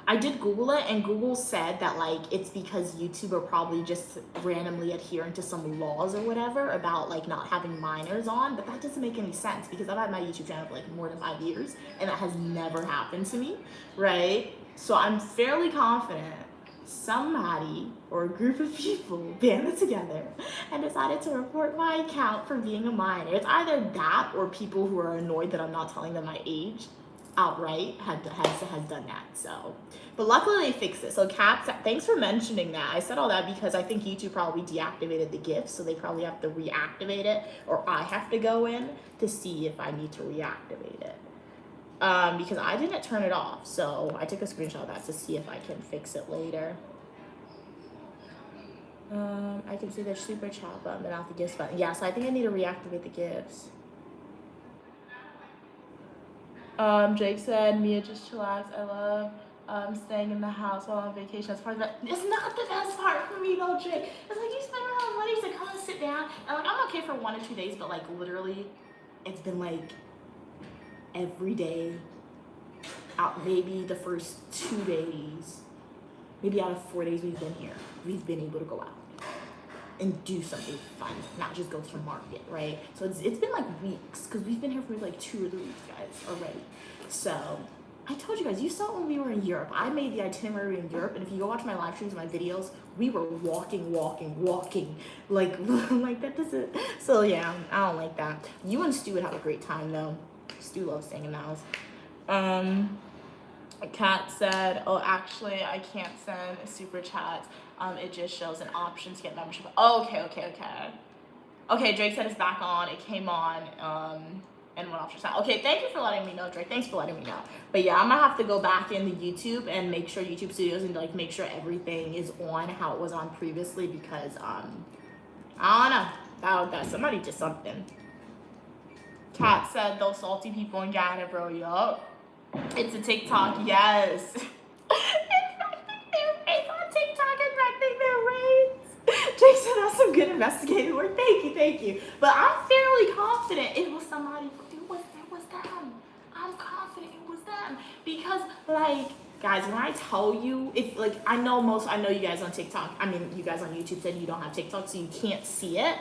I did Google it, and Google said that like it's because YouTube are probably just randomly adhering to some laws or whatever about like not having minors on, but that doesn't make any sense, because I've had my YouTube channel for like more than 5 years, and that has never happened to me, right? So I'm fairly confident somebody or a group of people banded together and decided to report my account for being a minor. It's either that, or people who are annoyed that I'm not telling them my age outright has done that. So, but luckily they fixed it. So Kat, thanks for mentioning that. I said all that because I think YouTube probably deactivated the gift, so they probably have to reactivate it, or I have to go in to see if I need to reactivate it, because I didn't turn it off. So I took a screenshot of that to see if I can fix it later. I can see the super chat button, but not the gifts button. Yeah, so I think I need to reactivate the gifts. Jake said, Mia, just chillax. I love staying in the house while on vacation. That's part of that. It's not the best part for me though, Jake. It's like you spend a lot of money to come and sit down, and like I'm okay for 1 or 2 days, but like literally, it's been like every day. Out maybe the first 2 days, maybe out of 4 days we've been here, we've been able to go out and do something fun, not just go to the market, right? So it's been like weeks, because we've been here for like 2 or 3 weeks, guys, already. So I told you guys, you saw when we were in Europe. I made the itinerary in Europe, and if you go watch my live streams, my videos, we were walking, like that doesn't. So yeah, I don't like that. You and Stu would have a great time though. Stu loves staying in the house. Kat said, oh, actually, I can't send super chats. It just shows an option to get membership. Oh, okay, Drake said it's back on. It came on, and went off just now. Okay, thank you for letting me know, Drake. Thanks for letting me know. But yeah, I'm gonna have to go back into YouTube and make sure YouTube Studios, and like make sure everything is on how it was on previously, because I don't know. That somebody did something. Kat said, those salty people in Guyana, bro. Yup. It's a TikTok, yes. Infecting their face on TikTok, infecting their rates. Jake said that's some good investigative work. Thank you. But I'm fairly confident it was somebody. It was them. I'm confident it was them because, like, guys, when I tell you, if like I know you guys on TikTok. I mean, you guys on YouTube said you don't have TikTok, so you can't see it.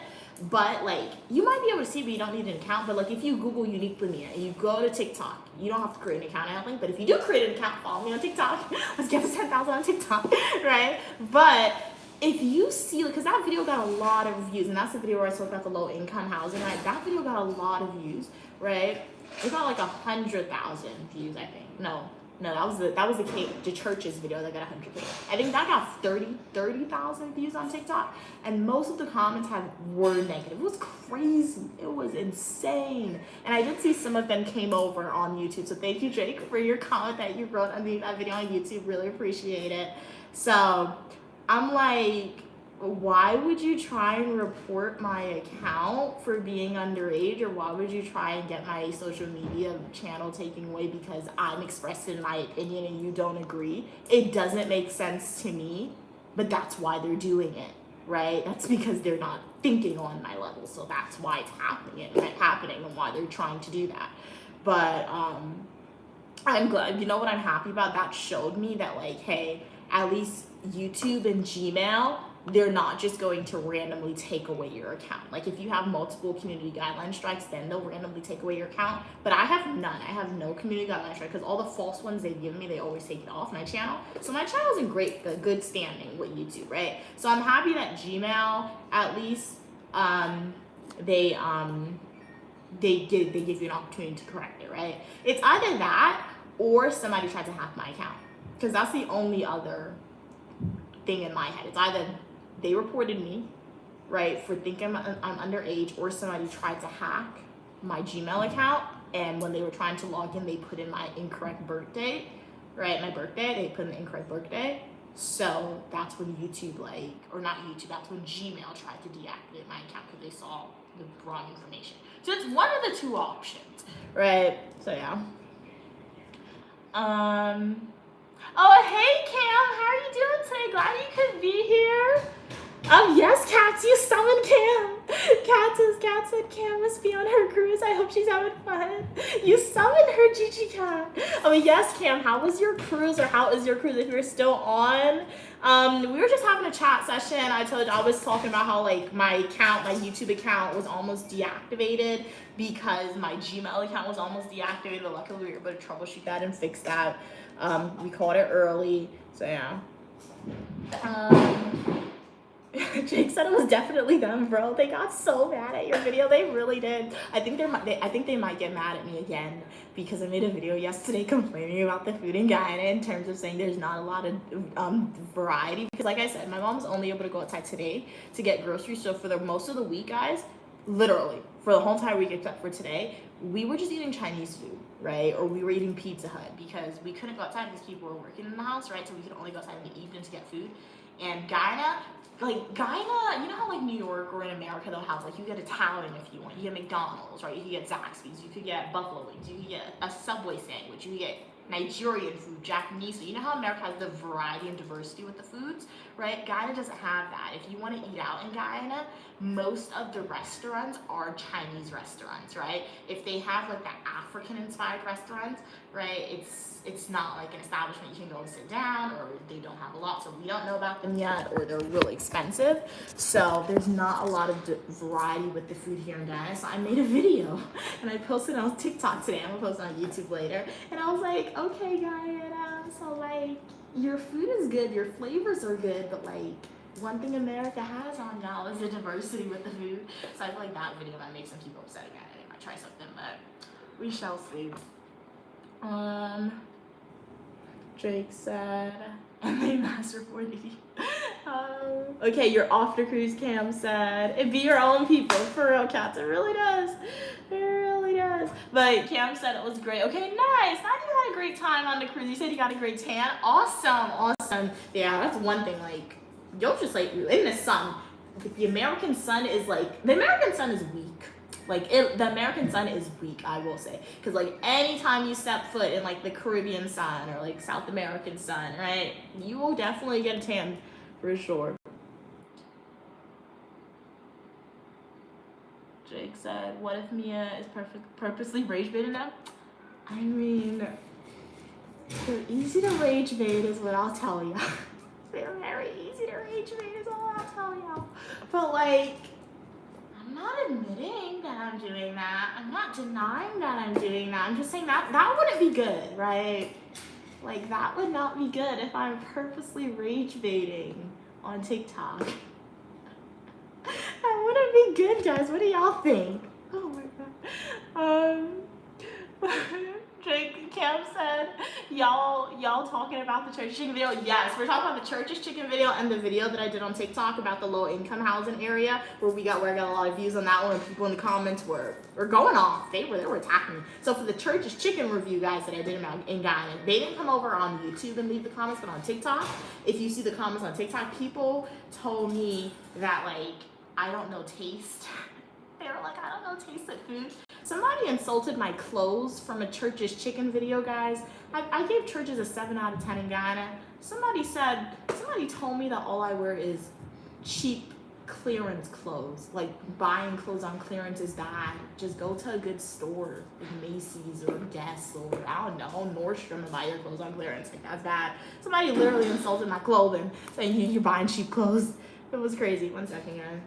But like, you might be able to see, but you don't need an account. But like, if you Google Unique Lamia and you go to TikTok, you don't have to create an account, I don't think. But if you do create an account, follow me on TikTok. Let's get to 10,000 on TikTok, right? But if you see, because that video got a lot of views, and that's the video where I spoke about the low income housing, right? That video got a lot of views, right? It got like 100,000 views, I think. No, that was the church's video that got 100K. I think that got 30,000 views on TikTok, and most of the comments were negative. It was crazy. It was insane. And I did see some of them came over on YouTube. So thank you, Jake, for your comment that you wrote underneath that video on YouTube. Really appreciate it. So I'm like, why would you try and report my account for being underage, or why would you try and get my social media channel taken away because I'm expressing my opinion and you don't agree? It doesn't make sense to me, but that's why they're doing it, right? That's because they're not thinking on my level, so that's why it's happening and why they're trying to do that. But I'm glad, you know what I'm happy about? That showed me that, like, hey, at least YouTube and Gmail, they're not just going to randomly take away your account. Like, if you have multiple community guideline strikes, then they'll randomly take away your account. But I have none. I have no community guideline strike because all the false ones they've given me, they always take it off my channel. So my channel's in good standing with YouTube, right? So I'm happy that Gmail, at least, they give you an opportunity to correct it, right? It's either that or somebody tried to hack my account, because that's the only other thing in my head. It's either they reported me, right, for thinking I'm underage, or somebody tried to hack my Gmail account, and when they were trying to log in, they put in my incorrect birth date, right, my birthday, they put in the incorrect birthday. So that's when YouTube, like, or not YouTube, that's when Gmail tried to deactivate my account because they saw the wrong information. So it's one of the two options, right? So yeah. Oh, hey, Cam, how are you doing today? Glad you could be here. Yes, Cats, you summoned Cam. Kat said Cam must be on her cruise. I hope she's having fun. You summoned her, Gigi Cat. Oh, yes, Cam, how was your cruise, or how is your cruise if you're still on? We were just having a chat session. I told you, I was talking about how, like, my YouTube account was almost deactivated because my Gmail account was almost deactivated, but luckily we were able to troubleshoot that and fix that. We caught it early, so yeah. Jake said it was definitely them, bro. They got so mad at your video. They really did. I think they might get mad at me again because I made a video yesterday complaining about the food in Guyana in terms of saying there's not a lot of variety. Because like I said, my mom's only able to go outside today to get groceries. So for the most of the week, guys, literally for the whole entire week except for today, we were just eating Chinese food, right? Or we were eating Pizza Hut because we couldn't go outside because people were working in the house, right? So we could only go outside in the evening to get food. And Guyana, you know how like New York or in America they'll have, like, you get Italian if you want, you get McDonald's, right? You can get Zaxby's, you could get Buffalo Wings, you can get a Subway sandwich, you can get Nigerian food, Japanese food. You know how America has the variety and diversity with the foods, right? Guyana doesn't have that. If you want to eat out in Guyana, most of the restaurants are Chinese restaurants, right? If they have like the African-inspired restaurants, right, it's not like an establishment you can go and sit down, or they don't have a lot, so we don't know about them yet, or they're really expensive. So there's not a lot of variety with the food here in Guyana. So I made a video and I posted it on TikTok today. I'm gonna post it on YouTube later. And I was like, okay, Guyana, so like your food is good, your flavors are good, but like one thing America has on y'all is the diversity with the food. So I feel like that video might make some people upset again. I might try something, but we shall see. Drake said, and they mass reported you. Okay, you're off the cruise, Cam said. It be your own people, for real, Cats. It really does. It really does. But Cam said it was great. Okay, nice. Now you had a great time on the cruise. You said you got a great tan. Awesome. Yeah, that's one thing. Like, you'll just like in the sun. The American sun is weak. Like, the American sun is weak, I will say. Because, like, anytime you step foot in, like, the Caribbean sun or, like, South American sun, right, you will definitely get a tan for sure. Jake said, what if Mia is purposely rage baiting them? I mean, they're easy to rage bait is what I'll tell you. They're very easy to rage bait is all I'll tell you. But like, I'm not admitting that I'm doing that. I'm not denying that I'm doing that. I'm just saying that wouldn't be good, right? Like, that would not be good if I'm purposely rage baiting on TikTok. That wouldn't be good, guys. What do y'all think? Oh my god. Drake Cam said, y'all talking about the church chicken video? Yes, we're talking about the church's chicken video and the video that I did on TikTok about the low income housing area where I got a lot of views on that one, and people in the comments were going off. They were attacking me. So for the church's chicken review, guys, that I did in Ghana, they didn't come over on YouTube and leave the comments, but on TikTok, if you see the comments on TikTok, people told me that like I don't know taste. They were like, I don't know taste of food. Somebody insulted my clothes from a church's chicken video, guys. I gave churches a 7 out of 10 in Ghana. Somebody told me that all I wear is cheap clearance clothes. Like, buying clothes on clearance is bad. Just go to a good store, like Macy's or Guess or, I don't know, Nordstrom, and buy your clothes on clearance. Like, that's bad. Somebody literally insulted my clothing, saying you're buying cheap clothes. It was crazy. 1 second, guys.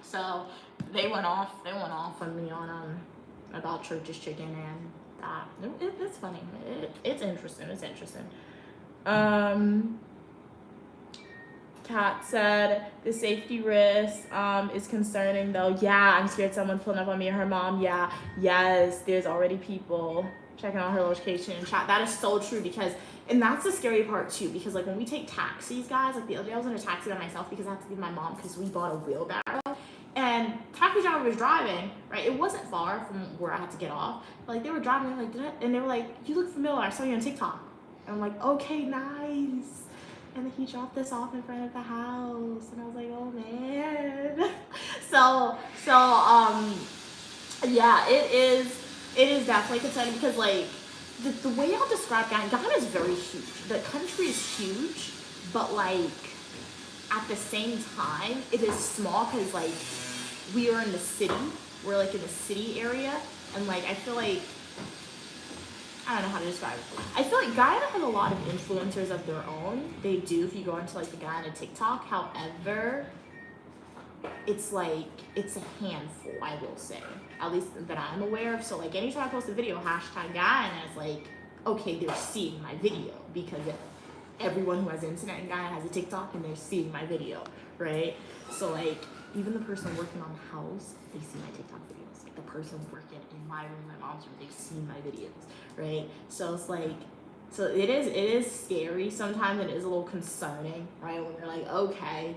So they went off on me on about church's chicken, and that it's funny. It's interesting. Kat said the safety risk is concerning though. Yeah, I'm scared someone pulling up on me or her mom. Yeah, yes, there's already people checking on her location and chat. That is so true, because and that's the scary part too, because like when we take taxis, guys, like the other day I was in a taxi by myself because I had to leave my mom because we bought a wheelbarrow. And taxi driver was driving, right? It wasn't far from where I had to get off. But, like, they were driving, and they were like, you look familiar, I saw you on TikTok. And I'm like, okay, nice. And then he dropped this off in front of the house. And I was like, oh, man. Yeah, it is definitely concerning because, like, the way y'all describe Ghana is very huge. The country is huge, but, like, at the same time, it is small because, like, we are in the city. We're, like, in the city area. And, like, I feel like, I don't know how to describe it. I feel like Ghana has a lot of influencers of their own. They do if you go into, like, the Ghana TikTok. However, it's, like, it's a handful, I will say. At least that I'm aware of. So, like, anytime I post a video, hashtag Ghana, it's like, okay, they're seeing my video. Because everyone who has internet in Ghana has a TikTok and they're seeing my video, right? So, like, even the person working on the house, they see my TikTok videos. Like, the person working in my room, my mom's room, they've seen my videos, right? So it's like, so it is scary sometimes, and it is a little concerning, right? When you're like, okay,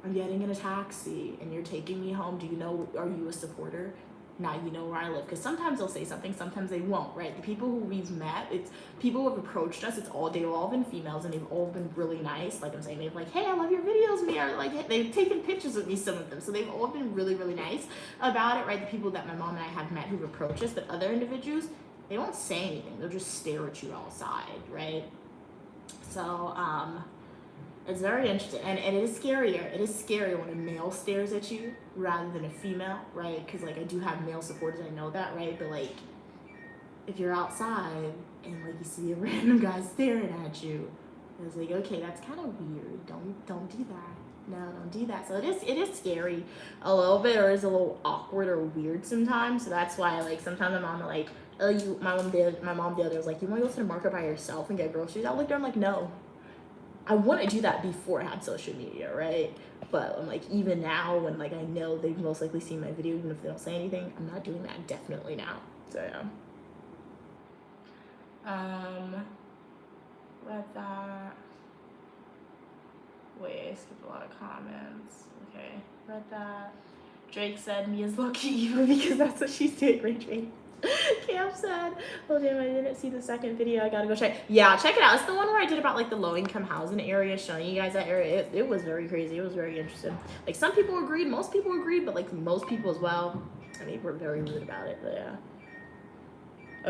I'm getting in a taxi and you're taking me home. Do you know, are you a supporter? Now you know where I live. Because sometimes they'll say something, sometimes they won't, right? The people who we've met, it's people who have approached us, they've all been females, and they've all been really nice. Like I'm saying, they've like, hey, I love your videos, Mia. Like, they've taken pictures with me, some of them. So they've all been really, really nice about it, right? The people that my mom and I have met who've approached us, but other individuals, they won't say anything. They'll just stare at you outside, right? So, it's very interesting, and it is scarier. It is scarier when a male stares at you rather than a female, right? Because, like, I do have male supporters, I know that, right? But, like, if you're outside and, like, you see a random guy staring at you, it's like, okay, that's kind of weird. Don't do that. No, don't do that. So it is scary a little bit, or it's a little awkward or weird sometimes. So that's why, like, sometimes my mom, like, my mom the other day was like, you want to go to the market by yourself and get groceries? I looked at her, I'm like, no. I want to do that before I had social media, right? But I'm like, even now, when like I know they've most likely seen my video, even if they don't say anything, I'm not doing that definitely now. So yeah. Let that. Wait, I skipped a lot of comments. Okay, read that. Drake said Mia's lucky even because that's what she's doing, right, Drake? Cam said, oh damn, I didn't see the second video. I gotta go check. Yeah, check it out. It's the one where I did about like the low-income housing area, showing you guys that area. It was very crazy. It was very interesting. Like some people agreed, most people agreed, but like most people as well, I mean, we're very rude about it, but yeah.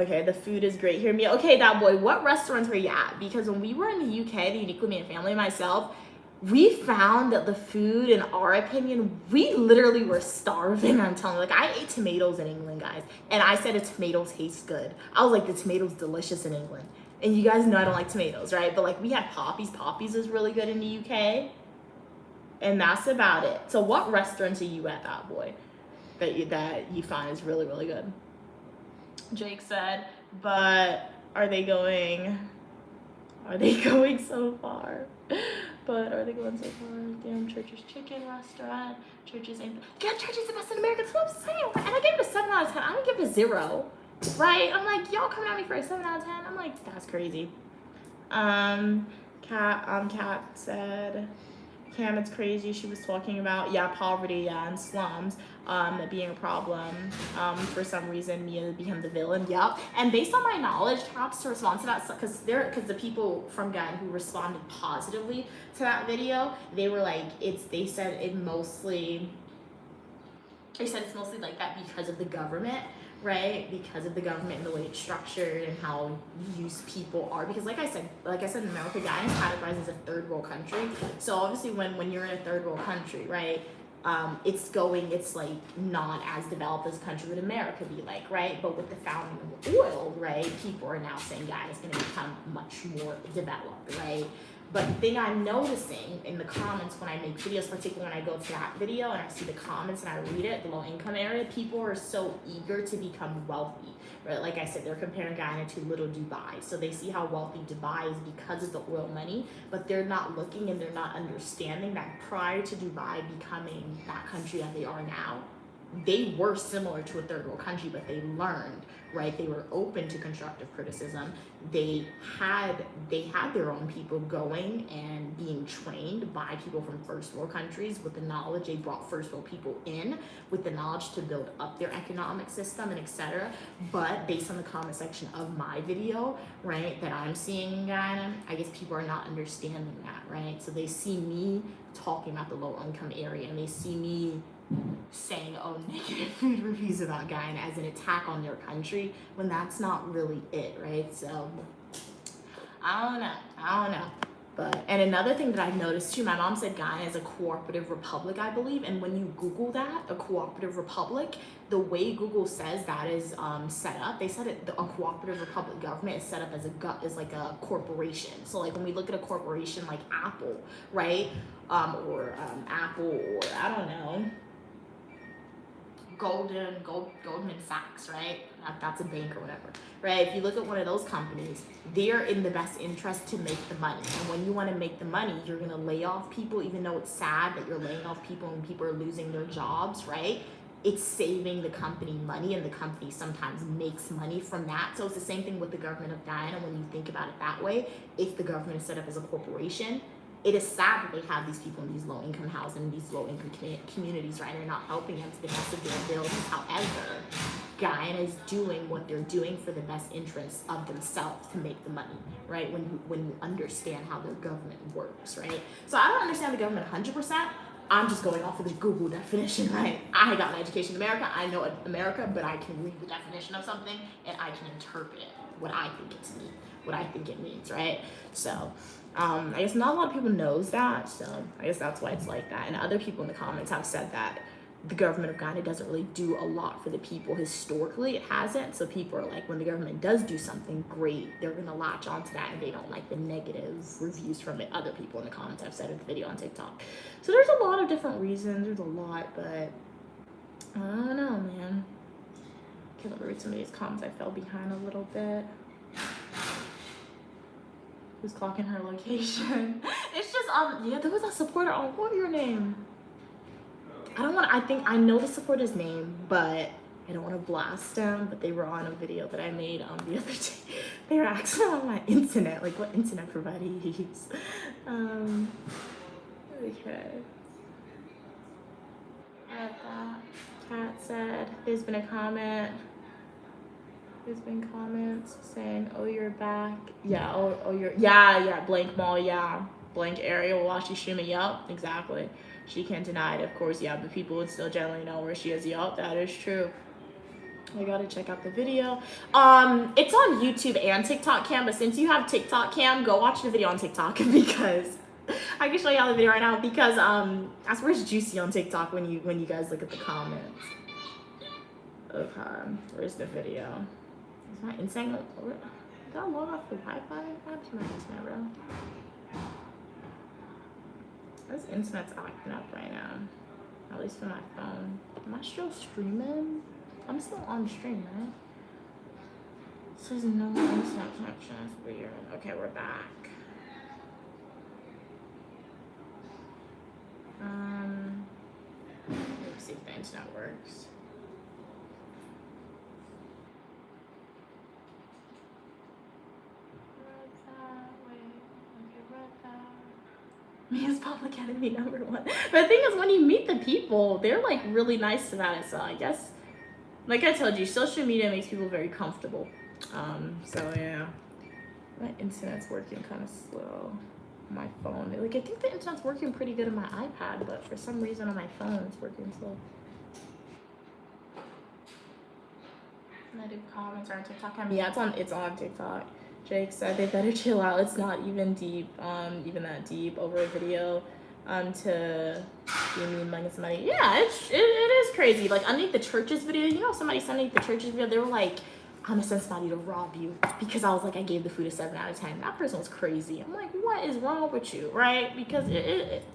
Okay, the food is great here. Okay, that boy, what restaurants were you at? Because when we were in the UK, the Uniquely Made Family, myself, we found that the food, in our opinion, we literally were starving. I'm telling you, like, I ate tomatoes in England, guys, and I said a tomato tastes good. I was like, the tomato's delicious in England. And you guys know I don't like tomatoes, right? But like, we had poppies. Poppies is really good in the UK. And that's about it. So what restaurants are you at, that boy, that you find is really, really good? Jake said, but are they going so far? But are they going so far? Damn, Church's Chicken Restaurant. Church's ain't. Yeah, Church's the best in America. That's what I'm saying. And I gave it a 7 out of 10. I don't give it a 0. Right? I'm like, y'all coming at me for a 7 out of 10? I'm like, that's crazy. Kat said, Cam, it's crazy. She was talking about, poverty, and slums, being a problem. For some reason, Mia became the villain. Yep. And based on my knowledge, perhaps to respond to that, because the people from Ghana who responded positively to that video, they were like, they said it's mostly like that because of the government. Right, because of the government and the way it's structured and how used people are. Because like I said in America, Ghana is categorized as a third world country. So obviously when you're in a third world country, right, it's like not as developed as a country would America be like, right? But with the founding of oil, right, people are now saying Ghana is going to become much more developed, right? But the thing I'm noticing in the comments when I make videos, particularly when I go to that video and I see the comments and I read it, the low income area, people are so eager to become wealthy, right? Like I said, they're comparing Ghana to little Dubai. So they see how wealthy Dubai is because of the oil money, but they're not looking and they're not understanding that prior to Dubai becoming that country that they are now, they were similar to a third world country, but they learned, right? They were open to constructive criticism. They had their own people going and being trained by people from first world countries with the knowledge. They brought first world people in with the knowledge to build up their economic system and etc. But based on the comment section of my video, right, that I'm seeing in Ghana, I guess people are not understanding that, right? So they see me talking about the low income area and they see me saying, negative food reviews about Ghana as an attack on their country when that's not really it, right? So I don't know. But, and another thing that I've noticed too, my mom said Ghana is a cooperative republic, I believe. And when you Google that, a cooperative republic, the way Google says that is set up, they said a cooperative republic government is set up as like a corporation. So like when we look at a corporation like Apple, right? Or Apple, or I don't know, Goldman Sachs, right? That's a bank or whatever, right? If you look at one of those companies, they're in the best interest to make the money. And when you want to make the money, you're going to lay off people, even though it's sad that you're laying off people and people are losing their jobs, right? It's saving the company money, and the company sometimes makes money from that. So it's the same thing with the government of Guyana when you think about it that way. If the government is set up as a corporation, it is sad that they have these people in these low-income housing, these low-income communities, right? They're not helping them to the best of their abilities. However, Guyana is doing what they're doing for the best interests of themselves to make the money, right? When you understand how their government works, right? So I don't understand the government 100%. I'm just going off of the Google definition, right? I got my education in America. I know America, but I can read the definition of something and I can interpret it, what I think it means, right? So I guess not a lot of people knows that, so I guess that's why it's like that. And other people in the comments have said that the government of Ghana doesn't really do a lot for the people historically. It hasn't. So people are like, when the government does do something great, they're going to latch onto that and they don't like the negative reviews from it. Other people in the comments have said in the video on TikTok. So there's a lot of different reasons. There's a lot, but I don't know, man. Because I read some of these comments, I fell behind a little bit. Who's clocking her location? It's just, there was a supporter on, what your name? I know the supporter's name, but I don't want to blast them, but they were on a video that I made the other day. They were asking on my internet, like what internet provider you use. Okay. Kat said, there's been comments saying, oh, you're back. Yeah, blank mall, yeah. Blank area, Wawashi Shima, yup, exactly. She can't deny it, of course, yeah, but people would still generally know where she is, yup, that is true. I gotta check out the video. It's on YouTube and TikTok Cam, but since you have TikTok Cam, go watch the video on TikTok because I can show y'all the video right now because I swear it's juicy on TikTok when you guys look at the comments. Okay, where's the video? Is my internet? Did I log off the Wi-Fi? What happened to my internet, bro? This internet's acting up right now. At least for my phone. Am I still streaming? I'm still on stream, right? Says no internet connection. That's weird. Okay, we're back. Let's see if the internet works. Me is public enemy number one. But the thing is, when you meet the people, they're like really nice about it. So I guess, like I told you, social media makes people very comfortable. So yeah, my internet's working kind of slow. My phone, like I think the internet's working pretty good on my iPad, but for some reason on my phone it's working slow. Can I do comments or on TikTok? Yeah, it's on TikTok. Jake said they better chill out. It's not even deep, even that deep over a video, to be mean mugging somebody. Yeah, it is crazy. Like underneath the churches video, you know, somebody sent underneath the churches video, they were like, I'm gonna send somebody to rob you because I was like, I gave the food a 7 out of 10. That person was crazy. I'm like, what is wrong with you, right? Because it's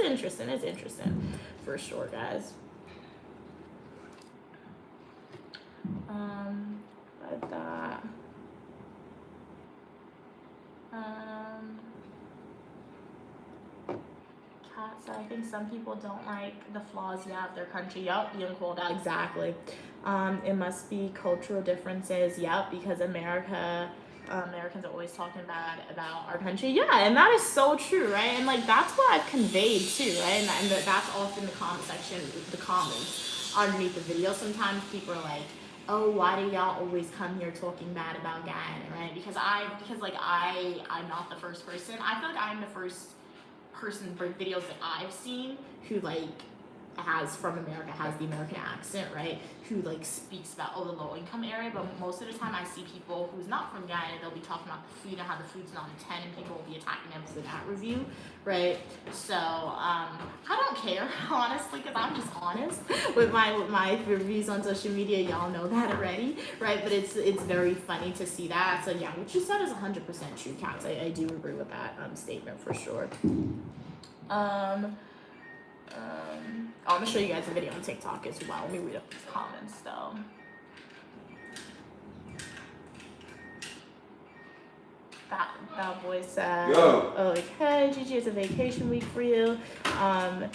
interesting. It's interesting for sure, guys. But that. Kat said, I think some people don't like the flaws, yeah, of their country. Yup, you called out exactly. It must be cultural differences. Yep, because Americans are always talking bad about our country. Yeah, and that is so true, right? And like that's what I've conveyed too, right? And that's often the comment section, the comments underneath the video. Sometimes people are like, oh, why do y'all always come here talking bad about Guyana, right? Because I'm not the first person. I feel like I'm the first person for videos that I've seen who like has from America, has the American accent, right? Who like speaks about the low income area, but most of the time I see people who's not from Guyana, they'll be talking about the food and how the food's not a 10 and people will be attacking them for that review, right? So I don't care, honestly, because I'm just honest with my reviews on social media. Y'all know that already, right? But it's very funny to see that. So yeah, what you said is 100% true, Kat. I do agree with that statement for sure. I'm gonna show you guys a video on TikTok as well. Let me read up these comments though. That boy said, Yo. Okay, Gigi, it's a vacation week for you. You're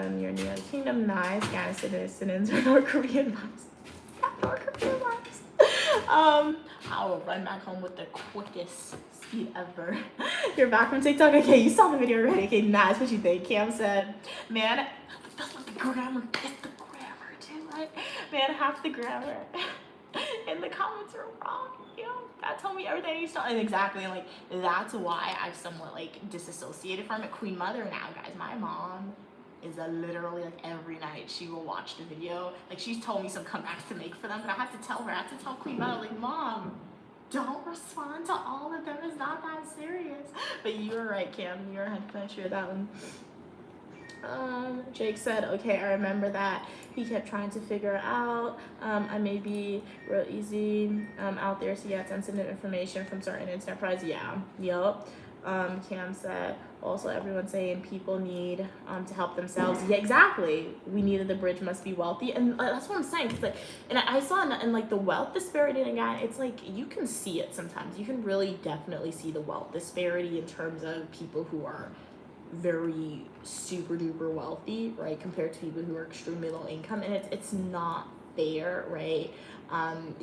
in the United Kingdom, nice. Ghana citizens or North Korean vibes. North Korean vibes. I will run back home with the quickest speed ever. You're back from TikTok? Okay, you saw the video already. Okay, nice. What you think? Cam said, man, the grammar, it's the grammar too, right? Man, half the grammar in the comments are wrong. You know, that told me everything I used to, and exactly, like, that's why I've somewhat, like, disassociated from it. Queen Mother now, guys. My mom is literally, like, every night she will watch the video. Like, she's told me some comebacks to make for them, but I have to tell her, I have to tell Queen Mother, like, Mom, don't respond to all of them. It's not that serious. But you were right, Cam. You're 100% sure that one. Jake said, okay, I remember that. He kept trying to figure it out. I may be real easy out there, so yeah, sensitive information from certain enterprise. Yeah, yup. Cam said, also everyone's saying people need to help themselves. Yeah, exactly. We needed the bridge must be wealthy, and that's what I'm saying. Cause like, and I saw in like the wealth disparity in Ghana, it's like you can see it sometimes. You can really definitely see the wealth disparity in terms of people who are very super duper wealthy, right, compared to people who are extremely low income, and it's not fair, right?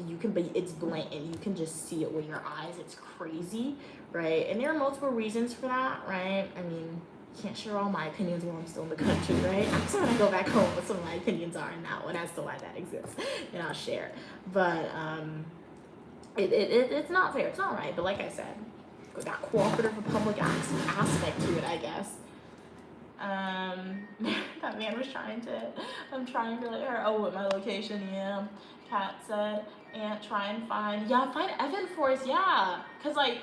You can, but it's blatant. You can just see it with your eyes. It's crazy, right? And there are multiple reasons for that, right? I mean, can't share all my opinions while I'm still in the country, right? I'm just gonna go back home what some of my opinions are in that one as to why that exists, and I'll share. But it's not fair. It's not right. But like I said, that cooperative republic aspect to it, I guess. That man was trying to let her, oh, with my location, yeah. Kat said, and try and find Evan for us, yeah. Cause like,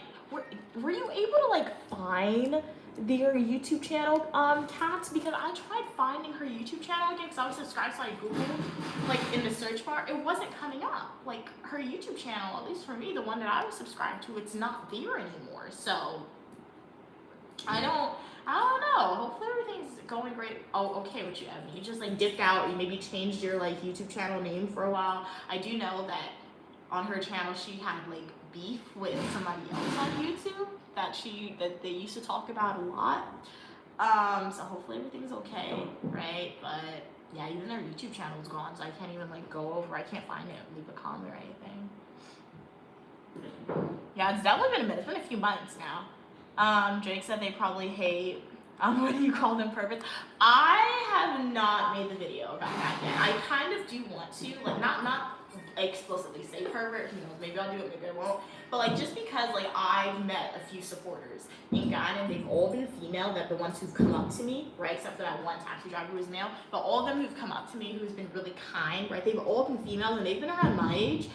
were you able to like find their YouTube channel, Cats? Because I tried finding her YouTube channel again because I was subscribed, so I Googled like in the search bar, it wasn't coming up. Like her YouTube channel, at least for me, the one that I was subscribed to, it's not there anymore. So I don't know. Hopefully everything's going great. Oh, okay with you, Evan. You just like dipped out. You maybe changed your like YouTube channel name for a while. I do know that on her channel she had like beef with somebody else on YouTube that they used to talk about a lot. So hopefully everything's okay, right? But yeah, even their YouTube channel is gone, so I can't even like go over. I can't find it, leave a comment or anything. Yeah, it's definitely been a minute. It's been a few months now. Drake said they probably hate, what do you call them, perverts? I have not made the video about that yet. I kind of do want to, like, not explicitly say pervert, who knows, maybe I'll do it, maybe I won't. But like, just because like I've met a few supporters in Ghana, and they've all been female, that the ones who've come up to me, right, except for that one taxi driver who was male, but all of them who've come up to me, who's been really kind, right, they've all been females, and they've been around my age.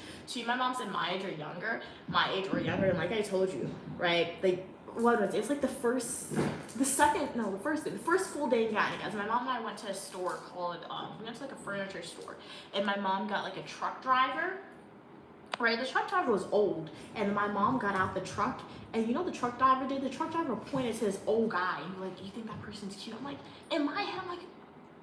My mom said my age or younger, and like I told you, right, like, what was it? It's like the first full day in Ghana, guys. My mom and I went to a store called, we went to like a furniture store, and my mom got like a truck driver, right? The truck driver was old, and my mom got out the truck, and you know what the truck driver did? The truck driver pointed to this old guy, and like, you think that person's cute? I'm like, in my head, I'm like,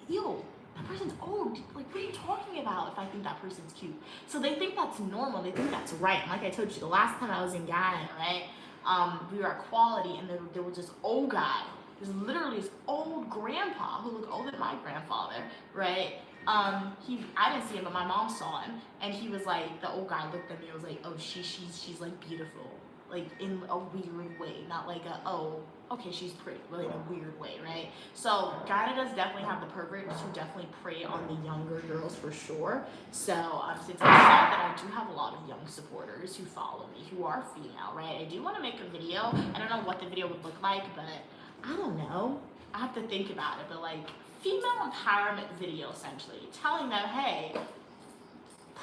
yo, that person's old. Like, what are you talking about if I think that person's cute? So they think that's normal. They think that's right. And like I told you, the last time I was in Ghana, right? We were at Quality, and there was this old guy. There's literally this old grandpa who looked older than my grandfather, right? I didn't see him, but my mom saw him, and he was like, the old guy looked at me and was like, oh, she's like beautiful, like in a weird way, not like a, oh, okay, she's pretty, but in a weird way, right? So Ghana does definitely have the perverts who definitely prey on the younger girls for sure. So since I said that I do have a lot of young supporters who follow me, who are female, right? I do want to make a video. I don't know what the video would look like, but I don't know. I have to think about it, but like female empowerment video, essentially, telling them, hey,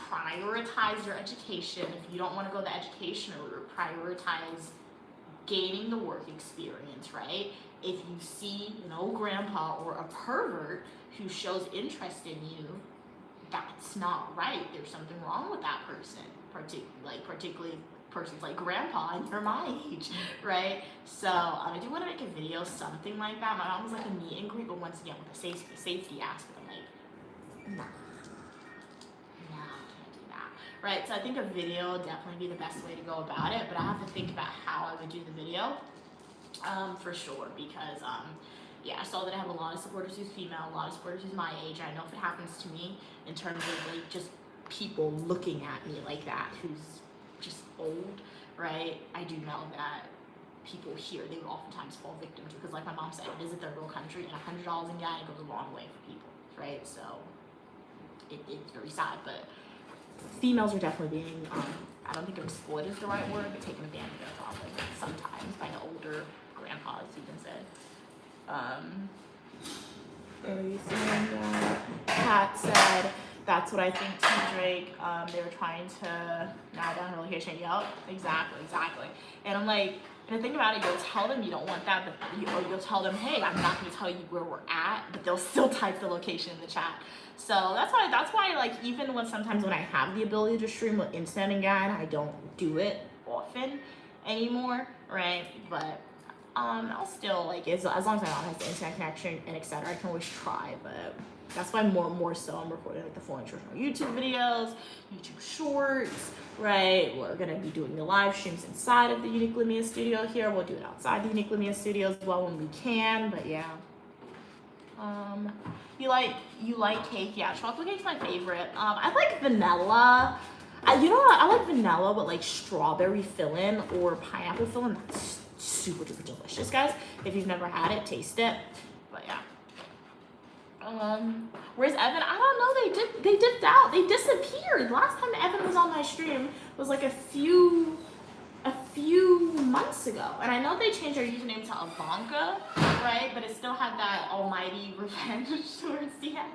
prioritize your education. If you don't want to go the education route, prioritize gaining the work experience, right? If you see an old grandpa or a pervert who shows interest in you, that's not right. There's something wrong with that person, particularly persons like grandpa, and you're my age, right? So I do want to make a video, something like that. My mom was like a meet and greet, but once again with the safety aspect, I'm like, nah, can't do that, right? So I think a video would definitely be the best way to go about it, but I have to think about how I would do the video, for sure, because yeah, I saw that I have a lot of supporters who's female, a lot of supporters who's my age. I know if it happens to me in terms of like just people looking at me like that, who's just old, right? I do know that people here, they would oftentimes fall victim to, because like my mom said, it is a third world country, and $100 in Ghana goes a long way for people, right? So it's very sad, but females are definitely being, I don't think exploited is the right word, but taken advantage of probably sometimes by the older grandpas, you can say. Are you saying that? Kat said, that's what I think too, Drake. They were trying to narrow down her location. Yup, exactly. And I'm like, and the thing about it, you'll tell them you don't want that, but you'll tell them, hey, I'm not going to tell you where we're at, but they'll still type the location in the chat. So that's why like, even when sometimes when I have the ability to stream with Instant again, I don't do it often anymore, right? But I'll still, like, as long as my mom has the internet connection and etc., I can always try. But that's why more so I'm recording like the full nutritional YouTube videos, YouTube shorts, right? We're gonna be doing the live streams inside of the Unique Limia studio here. We'll do it outside the Unique Limia studio as well when we can. But yeah, you like cake? Yeah, chocolate cake's my favorite. I like vanilla. You know what? I like vanilla with like strawberry filling or pineapple filling. That's super duper delicious, guys. If you've never had it, taste it. But yeah. Where's Evan? I don't know. They dipped out. They disappeared. Last time Evan was on my stream was like a few months ago, and I know they changed their username to Ivanka, right? But it still had that almighty revenge towards the end.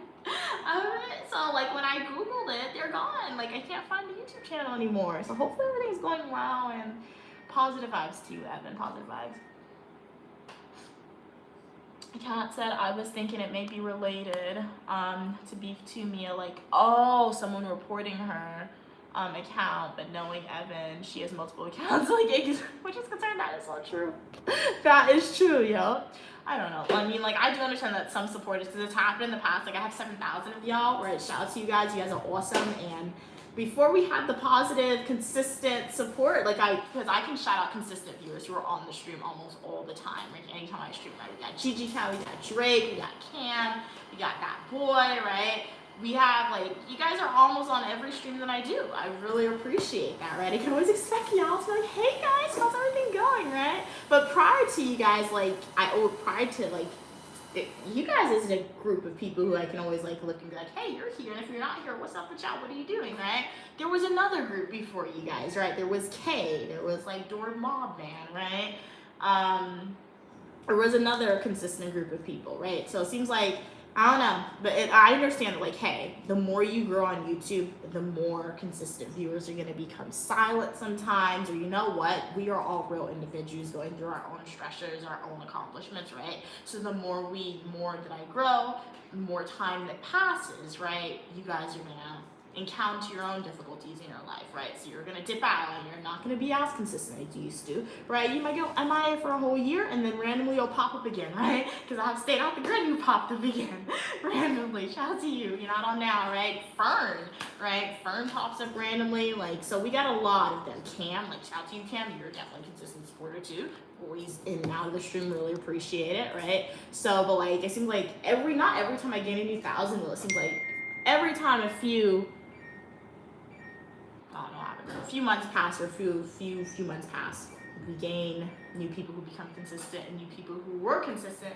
So like when I googled it, they're gone. Like I can't find the YouTube channel anymore. So hopefully everything's going well, and Positive vibes to you, Evan. Positive vibes. Kat said, I was thinking it may be related to Beef 2 Mia, like, oh, someone reporting her account, but knowing Evan, she has multiple accounts, like, which is concerned. That is so true. That is true, yo. I don't know. I mean, like, I do understand that some supporters, because it's happened in the past, like, I have 7,000 of y'all, right? Shout out to you guys are awesome, and before we had the positive, consistent support, like because I can shout out consistent viewers who are on the stream almost all the time. Like anytime I stream, right? We got Gigi Cat, we got Drake, we got Cam, we got that boy, right? We have like, you guys are almost on every stream that I do. I really appreciate that, right? I can always expect y'all to be like, hey guys, how's everything going, right? But prior to you guys, like, you guys is a group of people who I can always like look and be like, hey, you're here, and if you're not here, what's up with y'all? What are you doing, right? There was another group before you guys, right? There was Kay, there was like Dora Mobman, right? There was another consistent group of people, right? So it seems like, I don't know, but I understand that, like, hey, the more you grow on YouTube, the more consistent viewers are going to become silent sometimes, or you know what, we are all real individuals going through our own stressors, our own accomplishments, right? So the more that I grow, the more time that passes, right, you guys are going to encounter your own difficulties in your life, right? So you're gonna dip out and you're not gonna be as consistent as you used to, right? You might go MIA for a whole year and then randomly you'll pop up again, right? Because I have stayed out the grid, you popped up again randomly. Shout out to you. You're not on now, right? Fern, right? Fern pops up randomly, like, so we got a lot of them. Cam, like, shout out to you, Cam. You're definitely a consistent supporter too. Always in and out of the stream, really appreciate it, right? So, but like, it seems like not every time I gain a new 1,000, but it seems like every time a few months pass, or a few months pass, we gain new people who become consistent, and new people who were consistent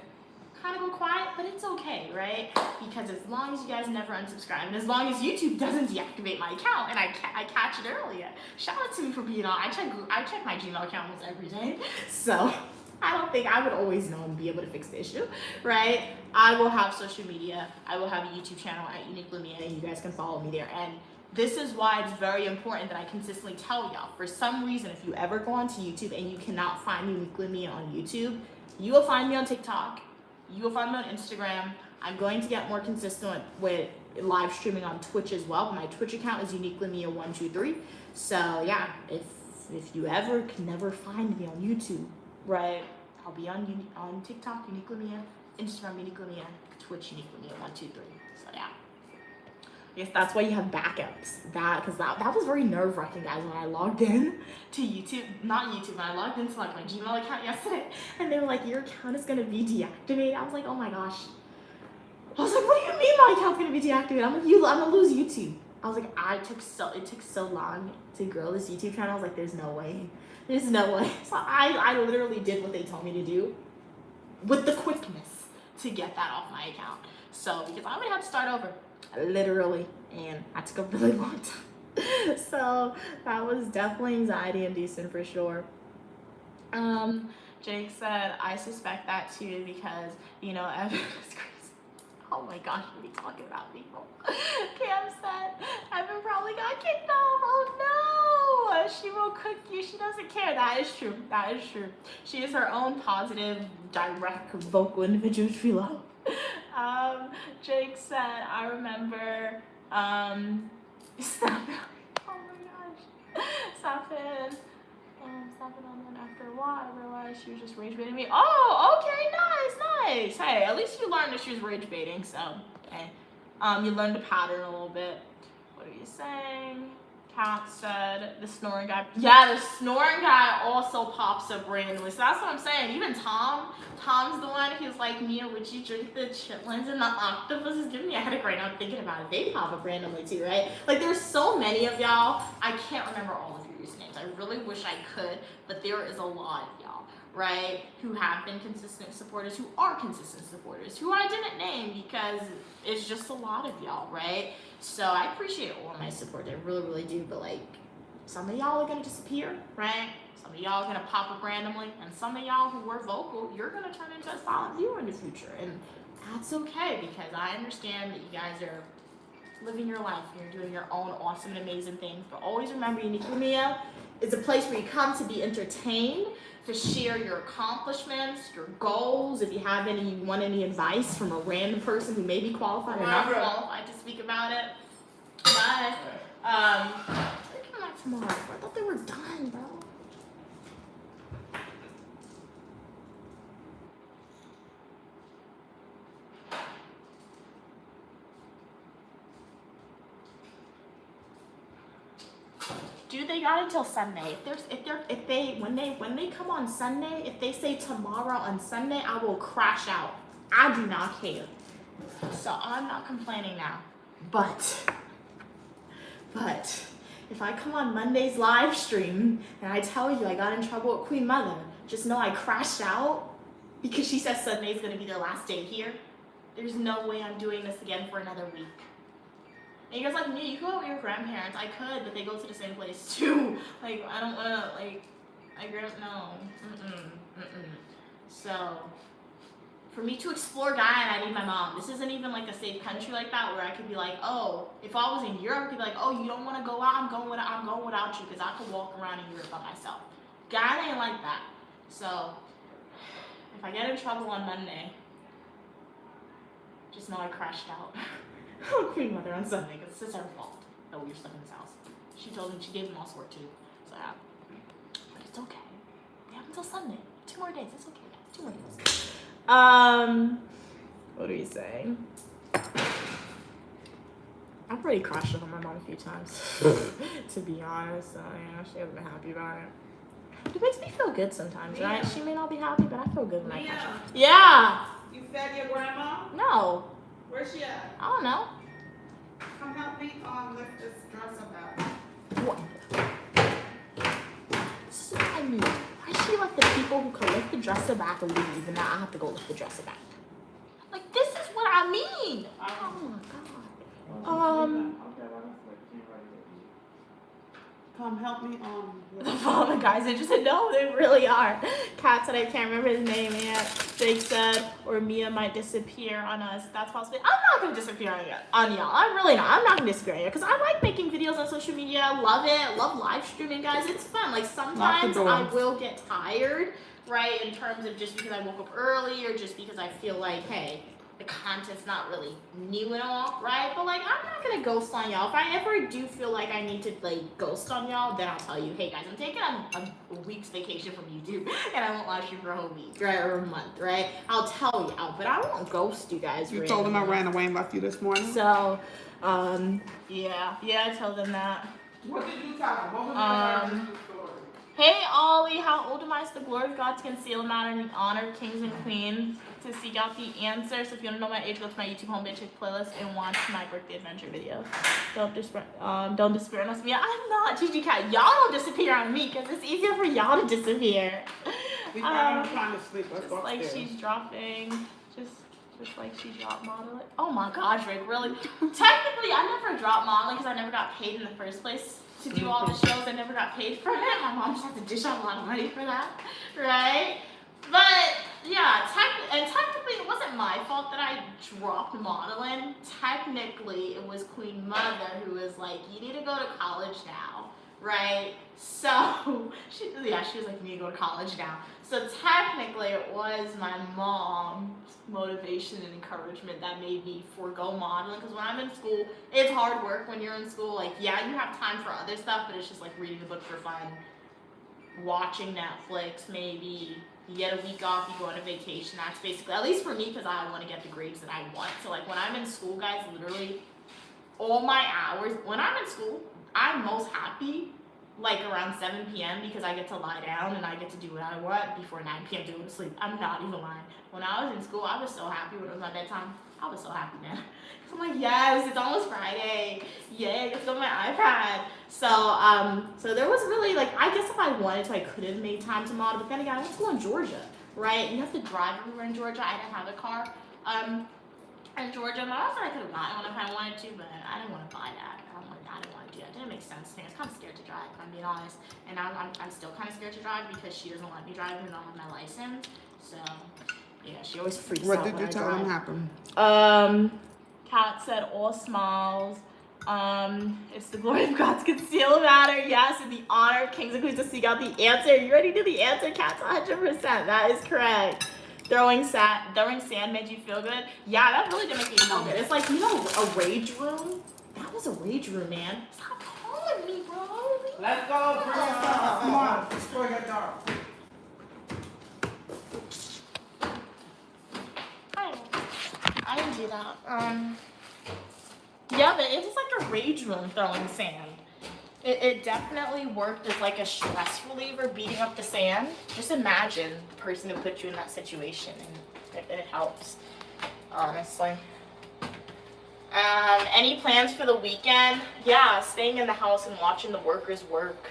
kind of go quiet, but it's okay, right? Because as long as you guys never unsubscribe, and as long as YouTube doesn't deactivate my account, and I catch it earlier, shout out to me for being on. I check my Gmail account almost every day, so I don't think I would always know and be able to fix the issue, right? I will have social media. I will have a YouTube channel at Unique Lumia, and you guys can follow me there. And this is why it's very important that I consistently tell y'all. For some reason, if you ever go onto YouTube and you cannot find Unique Lumia on YouTube, you will find me on TikTok. You will find me on Instagram. I'm going to get more consistent with live streaming on Twitch as well. My Twitch account is Unique Lumia 123. So yeah, if you ever can never find me on YouTube, right? I'll be on TikTok, Unique Lumia, Instagram, Unique Lumia, Twitch, Unique Lumia 123. So yeah. Yes, that's why you have backups. Because that was very nerve-wracking, guys, when I logged in to YouTube, not YouTube, when I logged into like my Gmail account yesterday, and they were like, your account is gonna be deactivated. I was like, oh my gosh. I was like, what do you mean my account's gonna be deactivated? I'm like, I'm gonna lose YouTube. I was like, it took so long to grow this YouTube channel. I was like, there's no way. There's no way. So I literally did what they told me to do with the quickness to get that off my account. So, because I would have to start over. Literally, and I took a really long time. So that was definitely anxiety inducing for sure. Jake said, I suspect that too because, you know, Evan is crazy. Oh my gosh, what are you talking about, people? Cam said, Evan probably got kicked off. Oh no! She will cook you. She doesn't care. That is true. That is true. She is her own positive, direct, vocal individual, which we love. Jake said, I remember, Safin, oh my gosh, Safin on one after a while, I realized she was just rage baiting me. Oh, okay, nice. Hey, at least you learned that she was rage baiting, so, hey. You learned the pattern a little bit. What are you saying? Kat said, the snoring guy. Yeah, the snoring guy also pops up randomly. So that's what I'm saying. Even Tom's the one who's like, Mia, would you drink the chitlins and the octopus is giving me a headache right now. I'm thinking about it. They pop up randomly too, right? Like there's so many of y'all. I can't remember all of your usernames. I really wish I could, but there is a lot of y'all, right? Who have been consistent supporters, who are consistent supporters, who I didn't name because it's just a lot of y'all, right? So I appreciate all of my support, I really, really do, but like, some of y'all are gonna disappear, right? Some of y'all are gonna pop up randomly, and some of y'all who were vocal, you're gonna turn into a silent viewer in the future, and that's okay, because I understand that you guys are living your life, you're doing your own awesome and amazing things, but always remember, Unique Lumia It's a place where you come to be entertained, to share your accomplishments, your goals. If you have any, you want any advice from a random person who may be qualified or not qualified to speak about it. But they're coming out tomorrow. I thought they were done, bro. Do they got until Sunday? When they come on Sunday, if they say tomorrow on Sunday, I will crash out. I do not care. So I'm not complaining now. But if I come on Monday's live stream and I tell you I got in trouble with Queen Mother, just know I crashed out because she says Sunday's gonna be their last day here. There's no way I'm doing this again for another week. And you guys like me, you can go with your grandparents. I could, but they go to the same place too. Like, I don't wanna, like, no. So, for me to explore Guyana, I need my mom. This isn't even like a safe country like that where I could be like, oh, if I was in Europe, I could be like, oh, you don't wanna go out, I'm going without you, because I could walk around in Europe by myself. Guyana ain't like that. So, if I get in trouble on Monday, just know I crashed out. Queen Mother on Sunday, because it's her fault that we were stuck in this house. She gave them all sort too. So yeah. But it's okay. We have until Sunday. 2 more days. It's okay, guys. 2 more days. What are we saying? I've already crashed out on my mom a few times. To be honest. So yeah, she hasn't been happy about it. It makes me feel good sometimes, right? She may not be happy, but I feel good when I crash out. Yeah! You fed your grandma? No. Where's she at? I don't know. Come help me lift this dresser back. What? This is what I mean. Why she let the people who can lift the dresser back leave and now I have to go lift the dresser back? Like, this is what I mean. Oh my god. Come help me The phone guys interested. No, they really are. Kat said I can't remember his name yet. Jake said, or Mia might disappear on us. That's possible. I'm not gonna disappear on y'all. I'm really not. I'm not gonna disappear on y'all because I like making videos on social media. Love it. Love live streaming, guys. It's fun. Like sometimes I will get tired, right? In terms of just because I woke up early or just because I feel like, hey, the content's not really new and all, right? But like, I'm not gonna ghost on y'all. If I ever do feel like I need to like ghost on y'all, then I'll tell you, hey guys, I'm taking a week's vacation from YouTube and I won't watch you for a whole week, right, or a month, right? I'll tell you, but I won't ghost you guys. You told them I ran away and left you this morning? So, yeah, I told them that. What did you tell them? What was the story? Hey Ollie, how old am I? So the glory of God to conceal matter and honor kings and queens to seek out the answer. So if you want to know my age, go to my YouTube homepage, check playlist, and watch my birthday adventure video. Don't disappear on me. I'm not Gigi Cat. Y'all don't disappear on me because it's easier for y'all to disappear. We found her trying to sleep. Let's just go like upstairs. she's dropping, just like she dropped modeling. Oh my gosh, Rick, really? Technically, I never dropped modeling because I never got paid in the first place. To do all the shows, I never got paid for it. My mom just had to dish out a lot of money for that, right? But yeah, technically it wasn't my fault that I dropped modeling. Technically, it was Queen Mother who was like, you need to go to college now, right? So she was like, you need to go to college now. So technically it was my mom's motivation and encouragement that made me forego modeling, because when I'm in school, it's hard work when you're in school. Like, yeah, you have time for other stuff, but it's just like reading a book for fun, watching Netflix, maybe. You get a week off, you go on a vacation. That's basically, at least for me, because I want to get the grades that I want. So like when I'm in school, guys, literally all my hours, when I'm in school, I'm most happy like around 7 p.m. because I get to lie down and I get to do what I want before 9 p.m. to go to sleep. I'm not even lying. When I was in school, I was so happy when it was my bedtime. I was so happy, man. So I'm like, yes, it's almost Friday. Yay, I get to go on my iPad. So there was really, like, I guess if I wanted to, I could have made time to model. But then again, I went to school in Georgia, right? You have to drive everywhere in Georgia. I didn't have a car in Georgia. My mom said I could have gotten one if I wanted to, but I didn't want to buy that. I didn't want to do that. It didn't make sense to me. I was kind of scared to drive, if I'm being honest. And I'm still kind of scared to drive because she doesn't let me drive even though I have my license. So, yeah, she always freaks out when I drive. What did you tell them happened? Kat said all smiles. It's the glory of God's concealed matter. Yes, and the honor of kings and queens to seek out the answer. You already knew the answer, Cats. 100%. That is correct. Throwing sand made you feel good. Yeah, that really did make me feel good. It's like, you know, a rage room. That was a rage room, man. Stop calling me, bro. Let's go, bring it up. Come on, destroy your dog. I didn't do that. Yeah, but it was like a rage room throwing sand. It definitely worked as like a stress reliever, beating up the sand. Just imagine the person who put you in that situation, and it helps, honestly. Any plans for the weekend? Yeah, staying in the house and watching the workers work,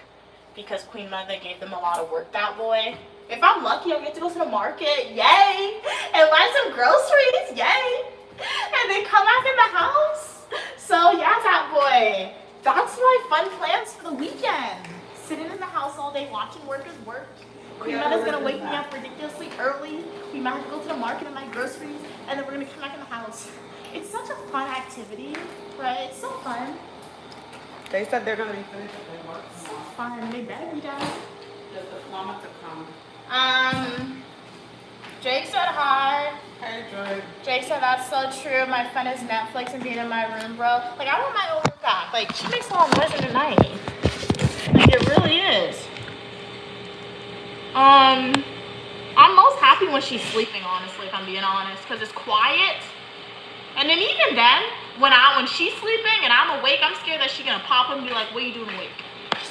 because Queen Mother gave them a lot of work that boy. If I'm lucky, I'll get to go to the market, yay! And buy some groceries, yay! And then come back in the house. So yeah, that boy. That's my fun plans for the weekend. Sitting in the house all day watching workers work. Queen Mother's gonna wake me up ridiculously early. We might have to go to the market and buy groceries, and then we're gonna come back in the house. It's such a fun activity, right? It's so fun. They said they're gonna be finished with their work. So fun. They better be done. Just the plumber to come. Jake said hi. Hey, Drake. Jake said that's so true. My fun is Netflix and being in my room, bro. Like, I want my own room back. Like, she makes a lot of noise in the night. Like, it really is. I'm most happy when she's sleeping, honestly, if I'm being honest, because it's quiet. And then even then, when she's sleeping and I'm awake, I'm scared that she's gonna pop up and be like, "What are you doing awake?"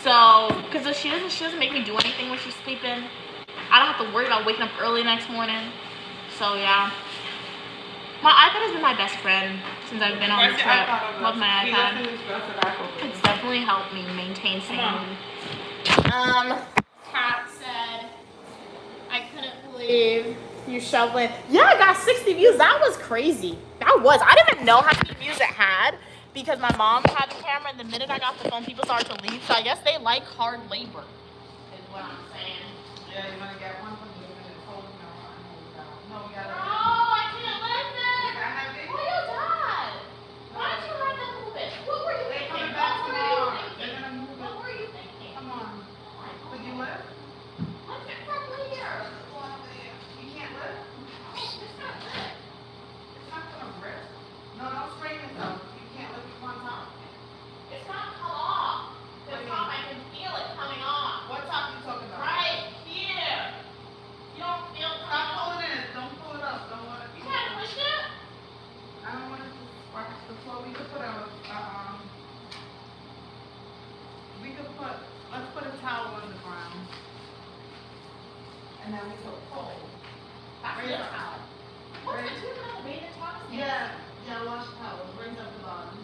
So, because she doesn't make me do anything when she's sleeping. I don't have to worry about waking up early next morning. So yeah. My iPad has been my best friend since I've been on the trip. Love my iPad. It's definitely helped me maintain sanity. Kat said, I couldn't believe you shoveling. Yeah, I got 60 views. That was crazy. I didn't even know how many views it had because my mom had the camera, and the minute I got the phone, people started to leave. So I guess they like hard labor, is what I'm saying. Yeah, you wanna get one from you and then hold them out. No, we gotta. Oh, I can't listen. I have it. Why you dad? Why did you let them move it? What were you They thinking? coming back What were tomorrow. you They're thinking? gonna move What it. were you thinking? Come on. Would you lift? What's it from here? You can't lift? It's not good. It's not gonna rip. No, don't strain yourself. You can't lift it one time. It's not come off. The top, I can feel it coming off. What top you talking about? Right here. You don't feel it Stop coming off. pulling it. Don't pull it up. Don't let it. You can't push it? I don't want it to scratch the floor. We could put let's put a towel on the ground. And then we put pole. That's Right your up. towel. What's the two little baby towels? Yeah, wash towel. Brings up the bottom.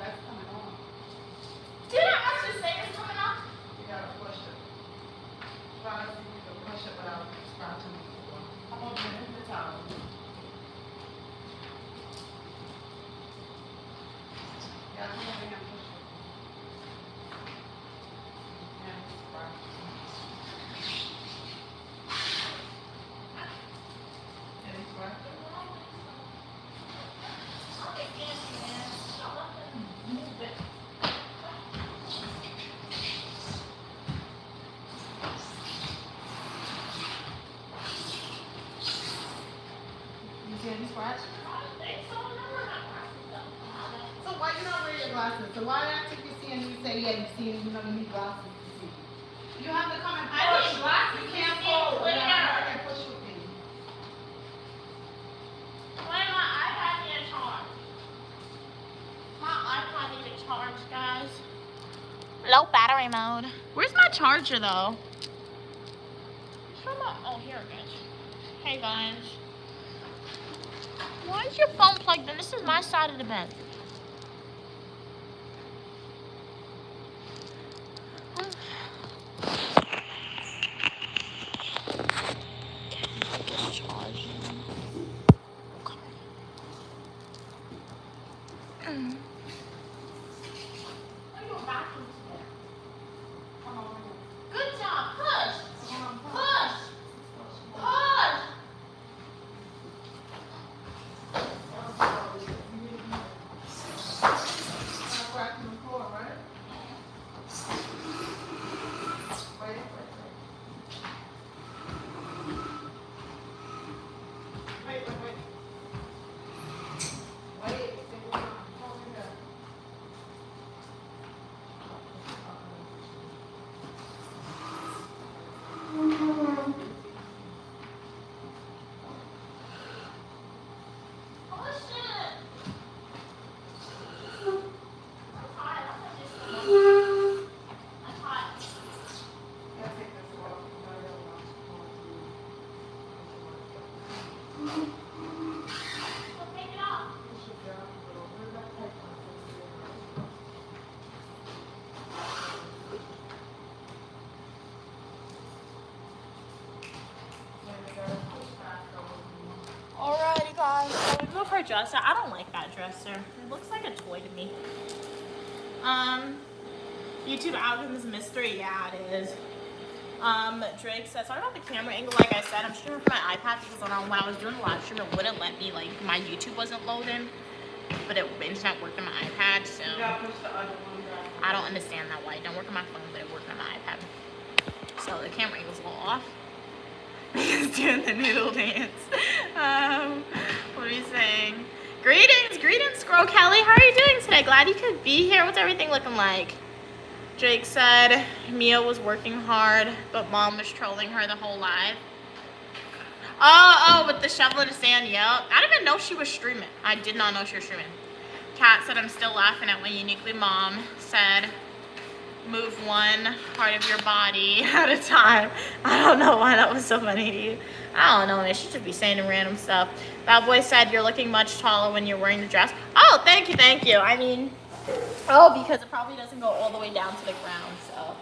That's coming on. Did I actually say it's coming off? You gotta push it. Try to see if you can push it without scratching the floor. Come over here, hit the towel. Yeah, come over here and push it. Yeah, scratch. Any scratch? You see any scratch? So why you not wear your glasses? So why after you see and you say, yeah, you see, you know, you need glasses to see? You have to come and I push. need glasses You to can't see pull. clear. You can't push with me. Why my iPad need charge? My iPad needs a charge, guys. Low battery mode. Where's my charger though? Oh, here it is. Hey guys. Why is your phone plugged in? This is my side of the bed. Good job. Push. Push. dresser. I don't like that dresser. It looks like a toy to me. YouTube algorithm's mystery. Yeah, it is. Drake said, sorry about the camera angle. Like I said, I'm streaming from my iPad because when I was doing the live stream, it wouldn't let me, like, my YouTube wasn't loading, but the internet worked on my iPad, so I don't understand that why it don't work on my phone, but it worked on my iPad. So the camera angle's a little off. He's doing the noodle dance. What are you saying? Greetings, Squirrel Kelly. How are you doing today? Glad you could be here. What's everything looking like? Drake said Mia was working hard, but mom was trolling her the whole live. Oh, with the shovel in the sand, yeah. I didn't even know she was streaming. I did not know she was streaming. Kat said, I'm still laughing at when Uniquely Mom said, move one part of your body at a time. I don't know why that was so funny to you. I don't know, man. She should be saying random stuff. That boy said, you're looking much taller when you're wearing the dress. Oh, thank you. I mean, oh, because it probably doesn't go all the way down to the ground, so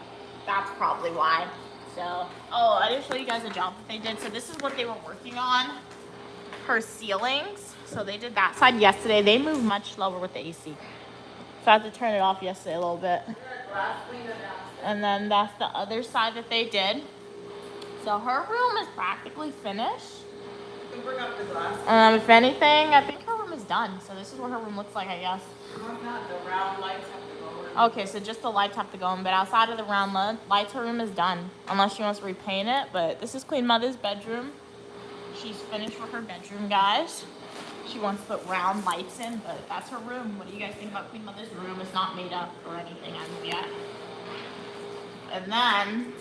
that's probably why. So, oh, I didn't show you guys a job that they did. So this is what they were working on, her ceilings. So they did that side yesterday. They moved much slower with the AC. So I had to turn it off yesterday a little bit. And then that's the other side that they did. So her room is practically finished. You can bring up the glass. If anything, I think her room is done. So this is what her room looks like, I guess. The round lights have to go in. Okay, so just the lights have to go in, but outside of the round lights, her room is done. Unless she wants to repaint it, but this is Queen Mother's bedroom. She's finished with her bedroom, guys. She wants to put round lights in, but that's her room. What do you guys think about Queen Mother's room? It's not made up or anything as of yet. And then,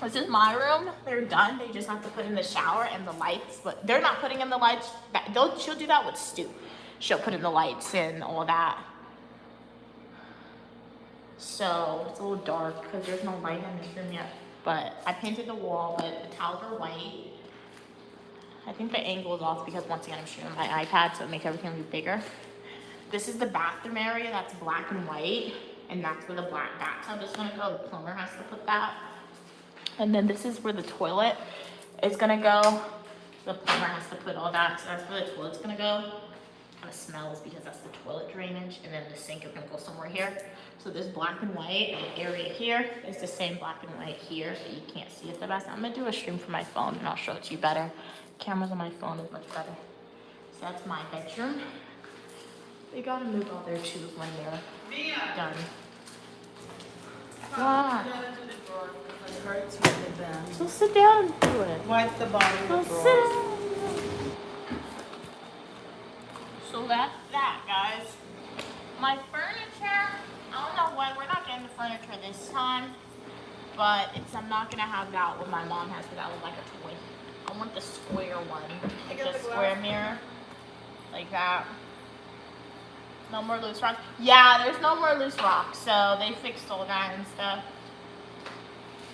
this is my room. They're done. They just have to put in the shower and the lights, but they're not putting in the lights. She'll do that with Stu. She'll put in the lights and all that. So it's a little dark because there's no light in this room yet. But I painted the wall, but the towels are white. I think the angle is off because once again I'm shooting my iPad, so it makes everything look bigger. This is the bathroom area that's black and white, and that's where the black bathtub is gonna go. The plumber has to put that. And then this is where the toilet is gonna go. The plumber has to put all that, so that's where the toilet's gonna go. Kind of smells because that's the toilet drainage, and then the sink is gonna go somewhere here. So this black and white area here is the same black and white here, so you can't see it the best. I'm gonna do a stream from my phone and I'll show it to you better. Cameras on my phone is much better. So that's my bedroom. They gotta move all their shoes when they're done. Wow. So sit down and do it. Wipe the bottom So of the sit drawers. down. So that's that, guys. My furniture, I don't know when, we're not getting the furniture this time, but I'm not gonna have that what my mom has, because that was like a toy. I want the square one, like the square mirror, like that. No more loose rocks. Yeah, there's no more loose rocks, so they fixed all that and stuff.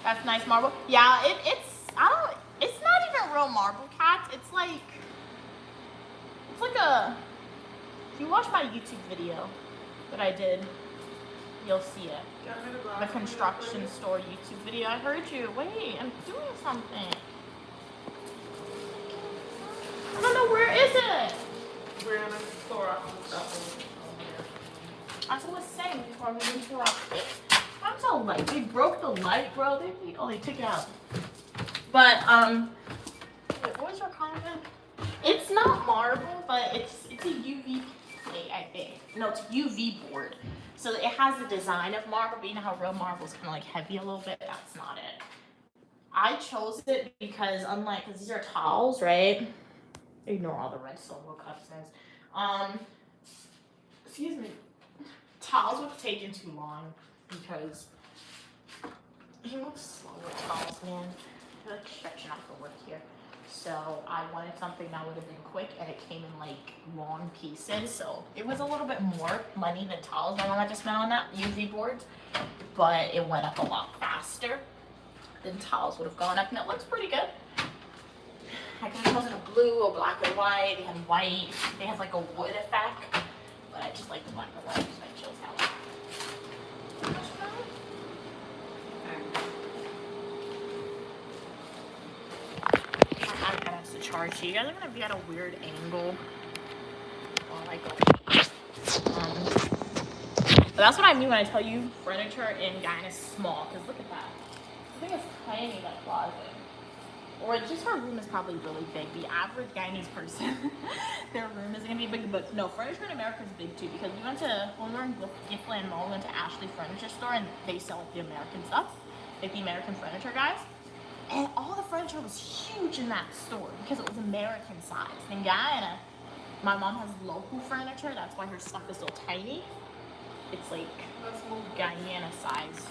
That's nice marble. Yeah, it's not even real marble, cats. It's like a, if you watch my YouTube video that I did, you'll see it. The construction store YouTube video. I heard you. Wait, I'm doing something. I don't know, where is it? We're gonna store up some stuff. As I was saying before we interrupted. I'm so light. They broke the light, bro. They took it out. But wait, what was your comment? It's not marble, but it's a UV plate, I think. No, it's a UV board. So it has the design of marble, but you know how real marble is kind of like heavy a little bit? That's not it. I chose it because because these are tiles, right? Ignore all the red solo cups. Excuse me. Tiles would have taken too long because he moves slow with tiles, man. I feel like stretching out the work here. So I wanted something that would have been quick, and it came in like long pieces. So it was a little bit more money than tiles my mom had to spend on that UV board, but it went up a lot faster than tiles would have gone up, and it looks pretty good. I got those in a blue or black and white. They have white. They have like a wood effect, but I just like the black and white, so I chose that one. My iPad has to charge, so you guys are gonna be at a weird angle. like it. But that's what I mean when I tell you furniture in Guyana is small. Because look at that. I think it's tiny, that closet. Or it's just her room is probably really big. The average Guyanese person, their room is gonna be big. But no, furniture in America is big too. Because when we were in Giftland Mall, we went to Ashley Furniture Store and they sell like the American stuff. Like the American furniture guys. And all the furniture was huge in that store because it was American size. In Guyana, my mom has local furniture. That's why her stuff is so tiny. It's like Guyana size.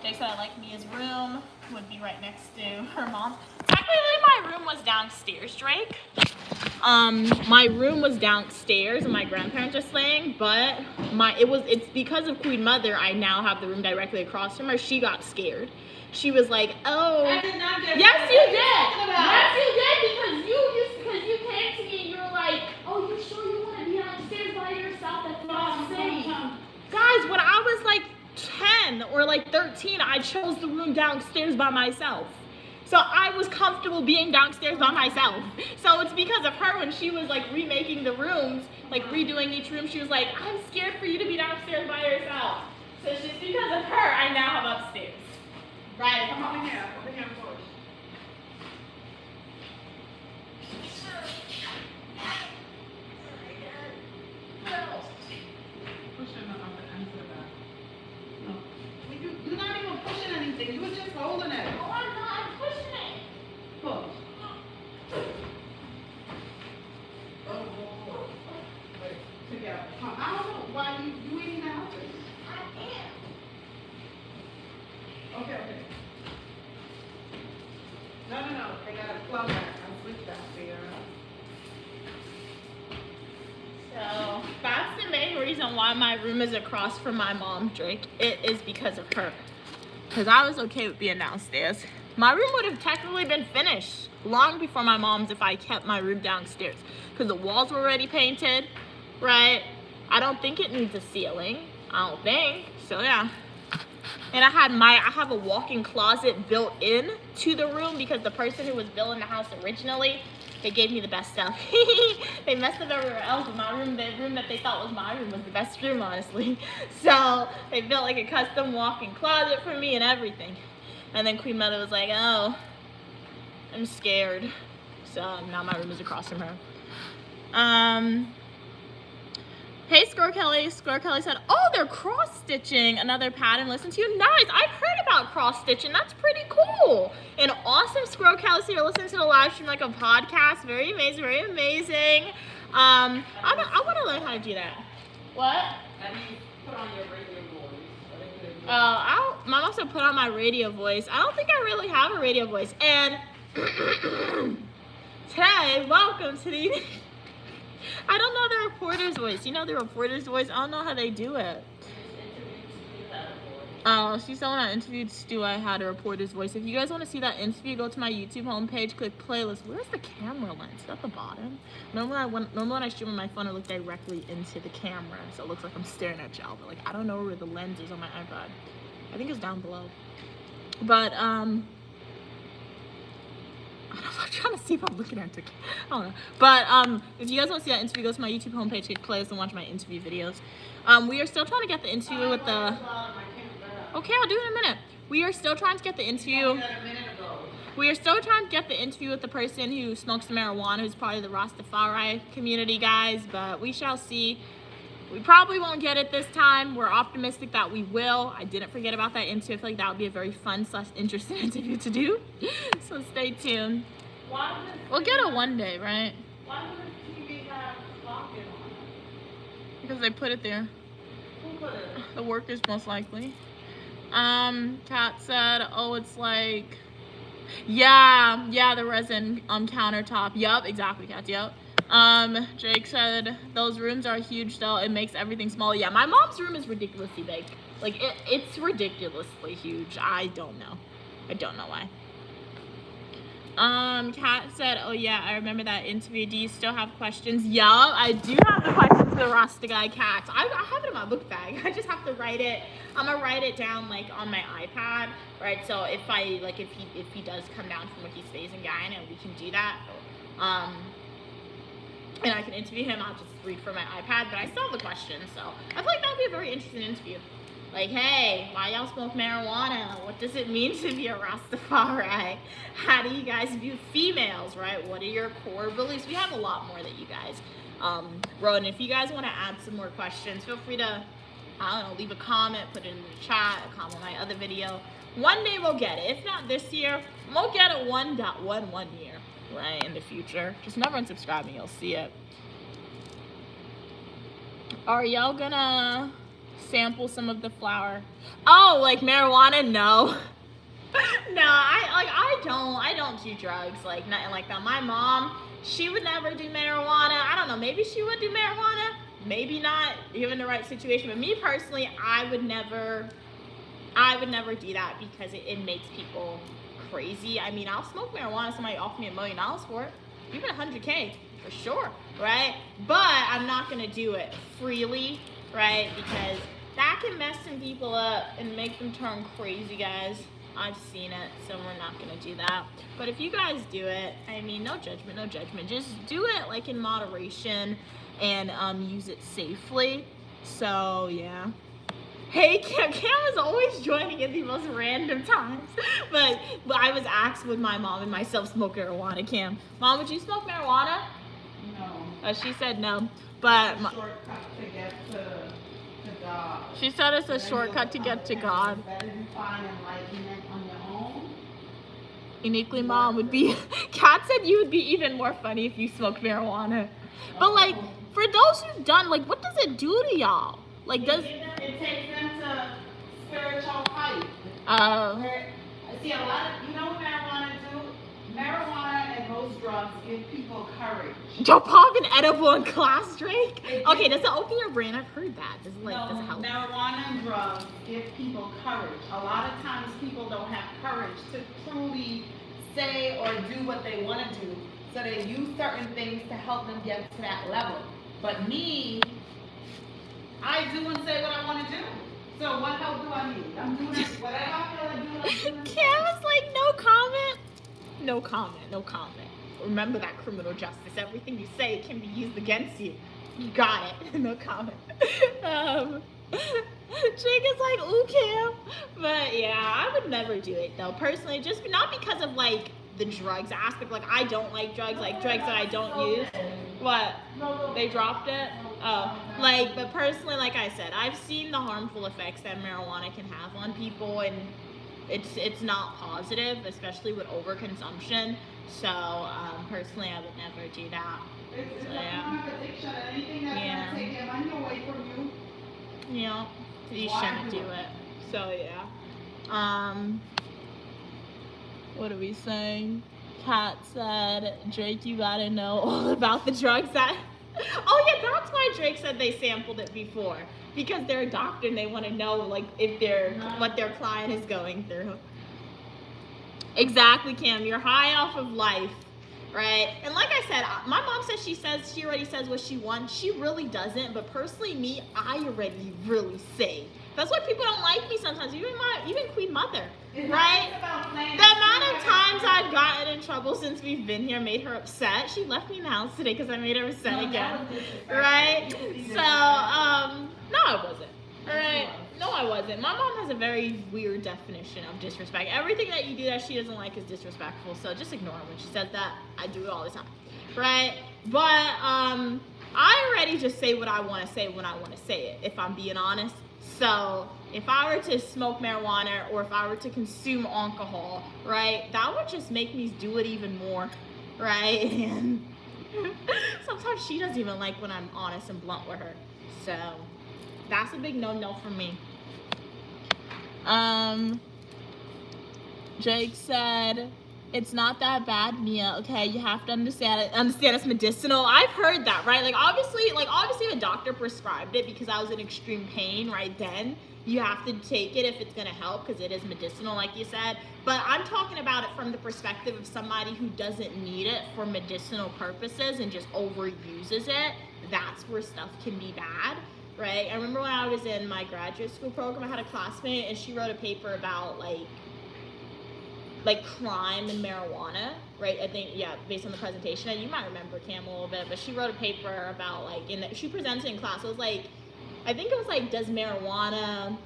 Jake said I like Mia's room. Would be right next to her mom. Technically, my room was downstairs, Drake. My room was downstairs and my grandparents are staying, but it's because of Queen Mother I now have the room directly across from her. She got scared. She was like, "Oh, I did not get yes, you did. Yes, Yes, you did because you came to me and you were like, oh, you sure you want to be downstairs by yourself? That's what I'm saying." Guys, when I was like 10 or like 13, I chose the room downstairs by myself. So I was comfortable being downstairs by myself. So it's because of her when she was like remaking the rooms, like redoing each room, she was like, I'm scared for you to be downstairs by yourself. So it's just because of her, I now have upstairs. Right. Come on here. Over here first. Pushing the other end to the back. No. You're not even pushing anything. You were just holding it. Oh, I'm not. I'm pushing it. Push. Together. I don't know why you eating that. I am. Okay. No. They got a plug back. I'll switch back there. So that's the main reason why my room is across from my mom, Drake. It is because of her. Because I was okay with being downstairs. My room would have technically been finished long before my mom's if I kept my room downstairs. Because the walls were already painted, right? I don't think it needs a ceiling. I don't think. So yeah. And I have a walk-in closet built in to the room because the person who was building the house originally, they gave me the best stuff. They messed up everywhere else, but my room, the room that they thought was my room was the best room, honestly. So they built like a custom walk-in closet for me and everything. And then Queen Mother was like, oh, I'm scared. So now my room is across from her. Hey, Score Kelly. Score Kelly said, oh, they're cross-stitching another pattern. Listen to you. Nice. I've heard about cross-stitching. That's pretty cool. And awesome, Score Kelly. So you're listening to the live stream like a podcast. Very amazing. Very amazing. I want to learn how to do that. What? And you put on your radio voice. Mom also put on my radio voice. I don't think I really have a radio voice. And today, welcome to the... I don't know the reporter's voice. You know the reporter's voice? I don't know how they do it. Oh, she's the one that interviewed Stu. I had a reporter's voice. If you guys want to see that interview, go to my YouTube homepage, click playlist. Where's the camera lens? Is that the bottom? Normally when I stream on my phone, I look directly into the camera, so it looks like I'm staring at y'all. But like, I don't know where the lens is on my iPad. I think it's down below. But I'm trying to see if I'm looking at it. I don't know. But if you guys want to see that interview, go to my YouTube homepage, click playlist, and watch my interview videos. We are still trying to get the interview with the... Okay, I'll do it in a minute. We are still trying to get the interview. We are still trying to get the interview with the person who smokes the marijuana, who's part of the Rastafari community, guys. But we shall see. We probably won't get it this time. We're optimistic that we will. I didn't forget about that interview. I feel like that would be a very fun / interesting interview to do. So stay tuned. We'll get it one day, right? Why would the TV have lock-in on it? Because they put it there. Who put it? The workers, most likely. Kat said, oh, it's like, yeah, the resin countertop. Yup, exactly, Kat, yup. Jake said, those rooms are huge though, it makes everything smaller. Yeah, my mom's room is ridiculously big. Like, it's ridiculously huge. I don't know why. Kat said, oh yeah, I remember that interview. Do you still have questions? Yeah, I do have the questions for the Rasta Guy Cats. I have it in my book bag. I just have to write it. I'm gonna write it down like on my iPad, right? So if he does come down from when he stays in Guyana, we can do that. and I can interview him. I'll just read from my iPad, but I still have the questions, so I feel like that would be a very interesting interview. Like, hey, why y'all smoke marijuana? What does it mean to be a Rastafari? How do you guys view females, right? What are your core beliefs? We have a lot more that you guys wrote, and if you guys want to add some more questions, feel free to, I don't know, leave a comment, put it in the chat, comment my other video. One day we'll get it. If not this year, we'll get it 1.11 year, right, in the future. Just never unsubscribe and you'll see it. Are y'all gonna sample some of the flower? Oh, like marijuana? No. No, I don't do drugs, like nothing like that. My mom, she would never do marijuana. I don't know, maybe she would do marijuana, maybe not, given the right situation. But me personally, I would never do that because it makes people crazy. I mean, I'll smoke marijuana, somebody offer me $1 million for it, even 100K for sure, right? But I'm not gonna do it freely, right? Because that can mess some people up and make them turn crazy, guys. I've seen it, so we're not gonna do that. But if you guys do it, I mean, no judgment, no judgment. Just do it like in moderation and use it safely. So yeah. Hey, Cam is always joining at the most random times. But I was asked would my mom and myself smoke marijuana, Cam. Mom, would you smoke marijuana? No. She said no. But Shortcut to get to God. she said it's a shortcut to get to God. Better you find enlightenment on your own. Uniquely Mom would be, Kat said you would be even more funny if you smoked marijuana. But like, for those who've done, like, what does it do to y'all? Like, does... It takes them to spiritual height. See, a lot of, you know what marijuana do? Marijuana and most drugs give people courage. Yo, pop an edible in class, Drake? Okay, does it open your brain? I've heard that. Does it, like, does it help? Marijuana and drugs give people courage. A lot of times people don't have courage to truly say or do what they want to do. So they use certain things to help them get to that level. But me, I do and say what I want to do. So what help do I need? I'm doing it, whatever I feel like doing, I'm doing. Cam was like, no comment. No comment, no comment. Remember that, criminal justice. Everything you say can be used against you. You got it. No comment. Jake is like, ooh, Cam. But yeah, I would never do it though. Personally, just not because of like the drugs aspect. Like, I don't like drugs, like drugs that I don't use. What? They dropped it? Oh, like, but personally, like I said, I've seen the harmful effects that marijuana can have on people, and it's not positive, especially with overconsumption. So, personally, I would never do that. It's So, a yeah. form of addiction. Anything that's Yeah. gonna take your money away from you. You know, you Why shouldn't do do it? it. So, yeah. What are we saying? Kat said, Drake, you gotta know all about the drugs that... Oh yeah, that's why Drake said they sampled it before. Because they're a doctor and they want to know, like, if what their client is going through. Exactly, Cam. You're high off of life, right? And like I said, my mom says she already says what she wants. She really doesn't. But personally, me, I already really say. That's why people don't like me sometimes. Even Queen Mother, right? The amount of times I've gotten in trouble since we've been here made her upset. She left me in the house today because I made her upset again, right? So, no, I wasn't. All right? No, I wasn't. My mom has a very weird definition of disrespect. Everything that you do that she doesn't like is disrespectful. So just ignore her when she says that. I do it all the time, right? But I already just say what I want to say when I want to say it, if I'm being honest. So if I were to smoke marijuana or if I were to consume alcohol, right, that would just make me do it even more, right? And sometimes she doesn't even like when I'm honest and blunt with her. So that's a big no-no for me. Jake said, it's not that bad, Mia. Okay, you have to understand it's medicinal. I've heard that, right? Like obviously the doctor prescribed it because I was in extreme pain right then. You have to take it if it's gonna help because it is medicinal, like you said. But I'm talking about it from the perspective of somebody who doesn't need it for medicinal purposes and just overuses it. That's where stuff can be bad, right? I remember when I was in my graduate school program, I had a classmate and she wrote a paper about like like crime and marijuana, right? I think, yeah, based on the presentation, and you might remember Cam a little bit, but she wrote a paper about like, she presented in class. It was like, I think it was like, does marijuana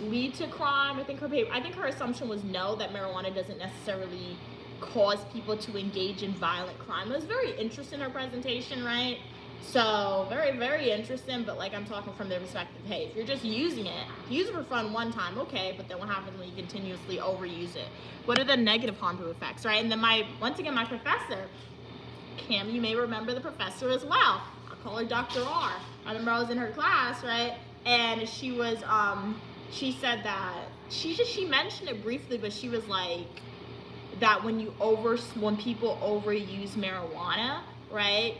lead to crime? I think her assumption was no, that marijuana doesn't necessarily cause people to engage in violent crime. It was very interesting, her presentation, right? So very, very interesting, but like I'm talking from their perspective, hey, if you're just using it, use it for fun one time, okay, but then what happens when you continuously overuse it? What are the negative harmful effects, right? And then once again, my professor, Cam, you may remember the professor as well. I'll call her Dr. R. I remember I was in her class, right? And she was, she said that, she mentioned it briefly, but she was like, that when people overuse marijuana, right?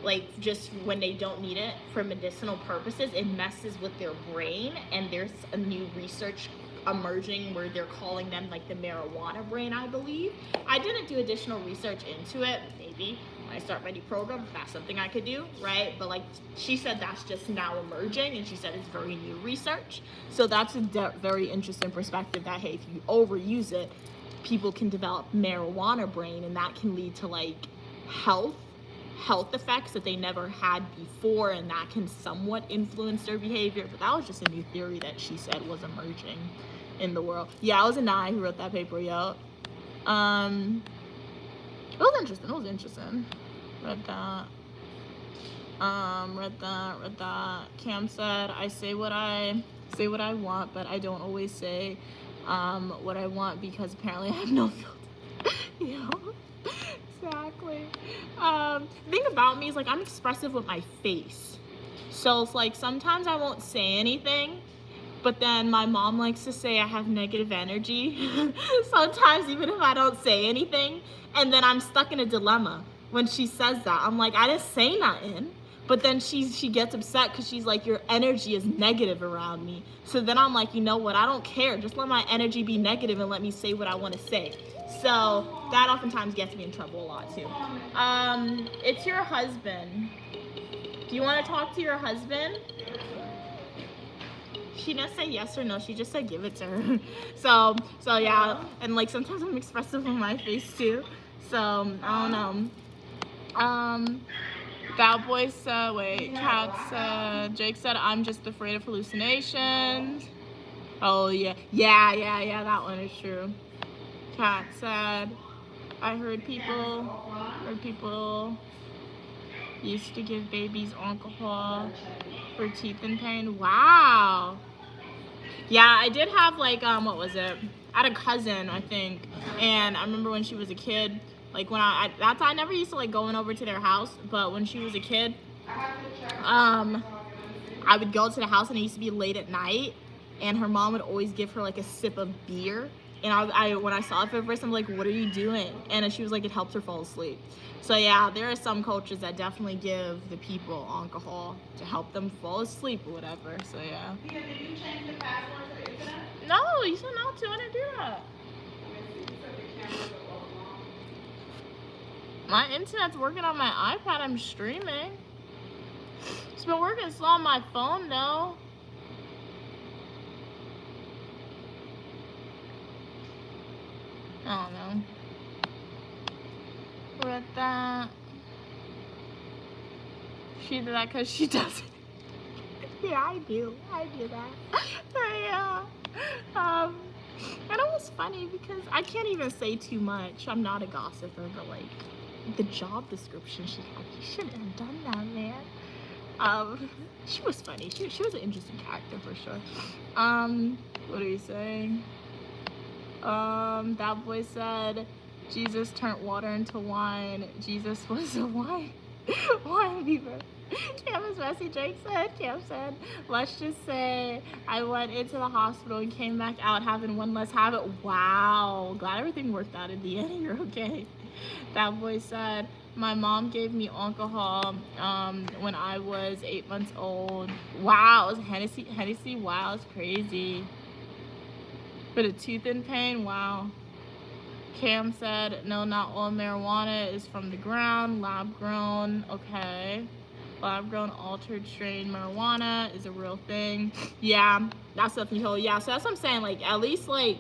Like just when they don't need it for medicinal purposes, it messes with their brain, and there's a new research emerging where they're calling them like the marijuana brain, I believe. I didn't do additional research into it. Maybe when I start my new program, that's something I could do, right? But like she said, that's just now emerging, and she said it's very new research. So that's a very interesting perspective that, hey, if you overuse it, people can develop marijuana brain, and that can lead to like health effects that they never had before, and that can somewhat influence their behavior. But that was just a new theory that she said was emerging in the world. Yeah, it was Anai who wrote that paper, yo. It was interesting. Read that. Read that. Cam said, I say what I want, but I don't always say what I want because apparently I have no filter. Yo. Exactly. The thing about me is like I'm expressive with my face. So it's like sometimes I won't say anything, but then my mom likes to say I have negative energy. Sometimes even if I don't say anything, and then I'm stuck in a dilemma when she says that. I'm like, I didn't say nothing. But then she gets upset because she's like, your energy is negative around me. So then I'm like, you know what? I don't care. Just let my energy be negative and let me say what I want to say. So that oftentimes gets me in trouble a lot too. It's your husband. Do you want to talk to your husband? She didn't say yes or no. She just said give it to her. So yeah. And like sometimes I'm expressive with my face too. So I don't know. That boy said, Kat said, Jake said, I'm just afraid of hallucinations. Oh yeah, that one is true. Kat said, I heard people used to give babies alcohol for teeth in pain. Wow. Yeah, I did have like, what was it? I had a cousin, I think, and I remember when she was a kid, like when I never used to like going over to their house, but when she was a kid, I would go to the house and it used to be late at night, and her mom would always give her like a sip of beer. And I when I saw it for the first time, I'm like, what are you doing? And she was like, it helps her fall asleep. So yeah, there are some cultures that definitely give the people alcohol to help them fall asleep or whatever. So yeah. Did you change the password to the internet? No, you said not to. I didn't do that. My internet's working on my iPad. I'm streaming. It's been working slow on my phone though. I don't know. With that, she did that because she does it. Yeah, I do that. Yeah. And it was funny because I can't even say too much. I'm not a gossiper, but like the job description she had, you shouldn't have done that, man. She was funny. She was an interesting character for sure. What are you saying? That boy said Jesus turned water into wine. Jesus was a wine beaver. Cam said, let's just say I went into the hospital and came back out having one less habit. Wow, glad everything worked out in the end. You're okay. That boy said, my mom gave me alcohol when I was 8 months old. Wow, it was Hennessy. Wow, it's crazy. For the tooth in pain, wow. Cam said, no, not all marijuana is from the ground, lab grown. Okay. Lab grown altered strain marijuana is a real thing. Yeah, that's definitely whole. Yeah, so that's what I'm saying. Like, at least like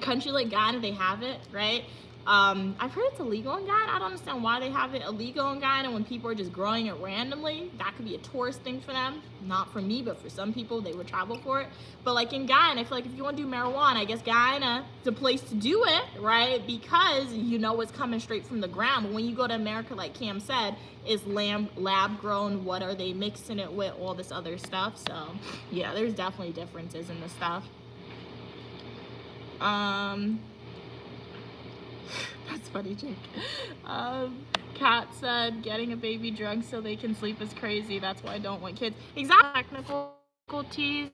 country like Ghana, they have it, right? I've heard it's illegal in Ghana. I don't understand why they have it illegal in Ghana when people are just growing it randomly. That could be a tourist thing for them. Not for me, but for some people, they would travel for it. But like in Ghana, I feel like if you want to do marijuana, I guess Ghana is a place to do it, right? Because you know it's coming straight from the ground. But when you go to America, like Cam said, is lab grown, what are they mixing it with, all this other stuff. So yeah, there's definitely differences in the stuff. That's funny, Jake. Kat said getting a baby drunk so they can sleep is crazy. That's why I don't want kids. Exactly. Technical difficulties.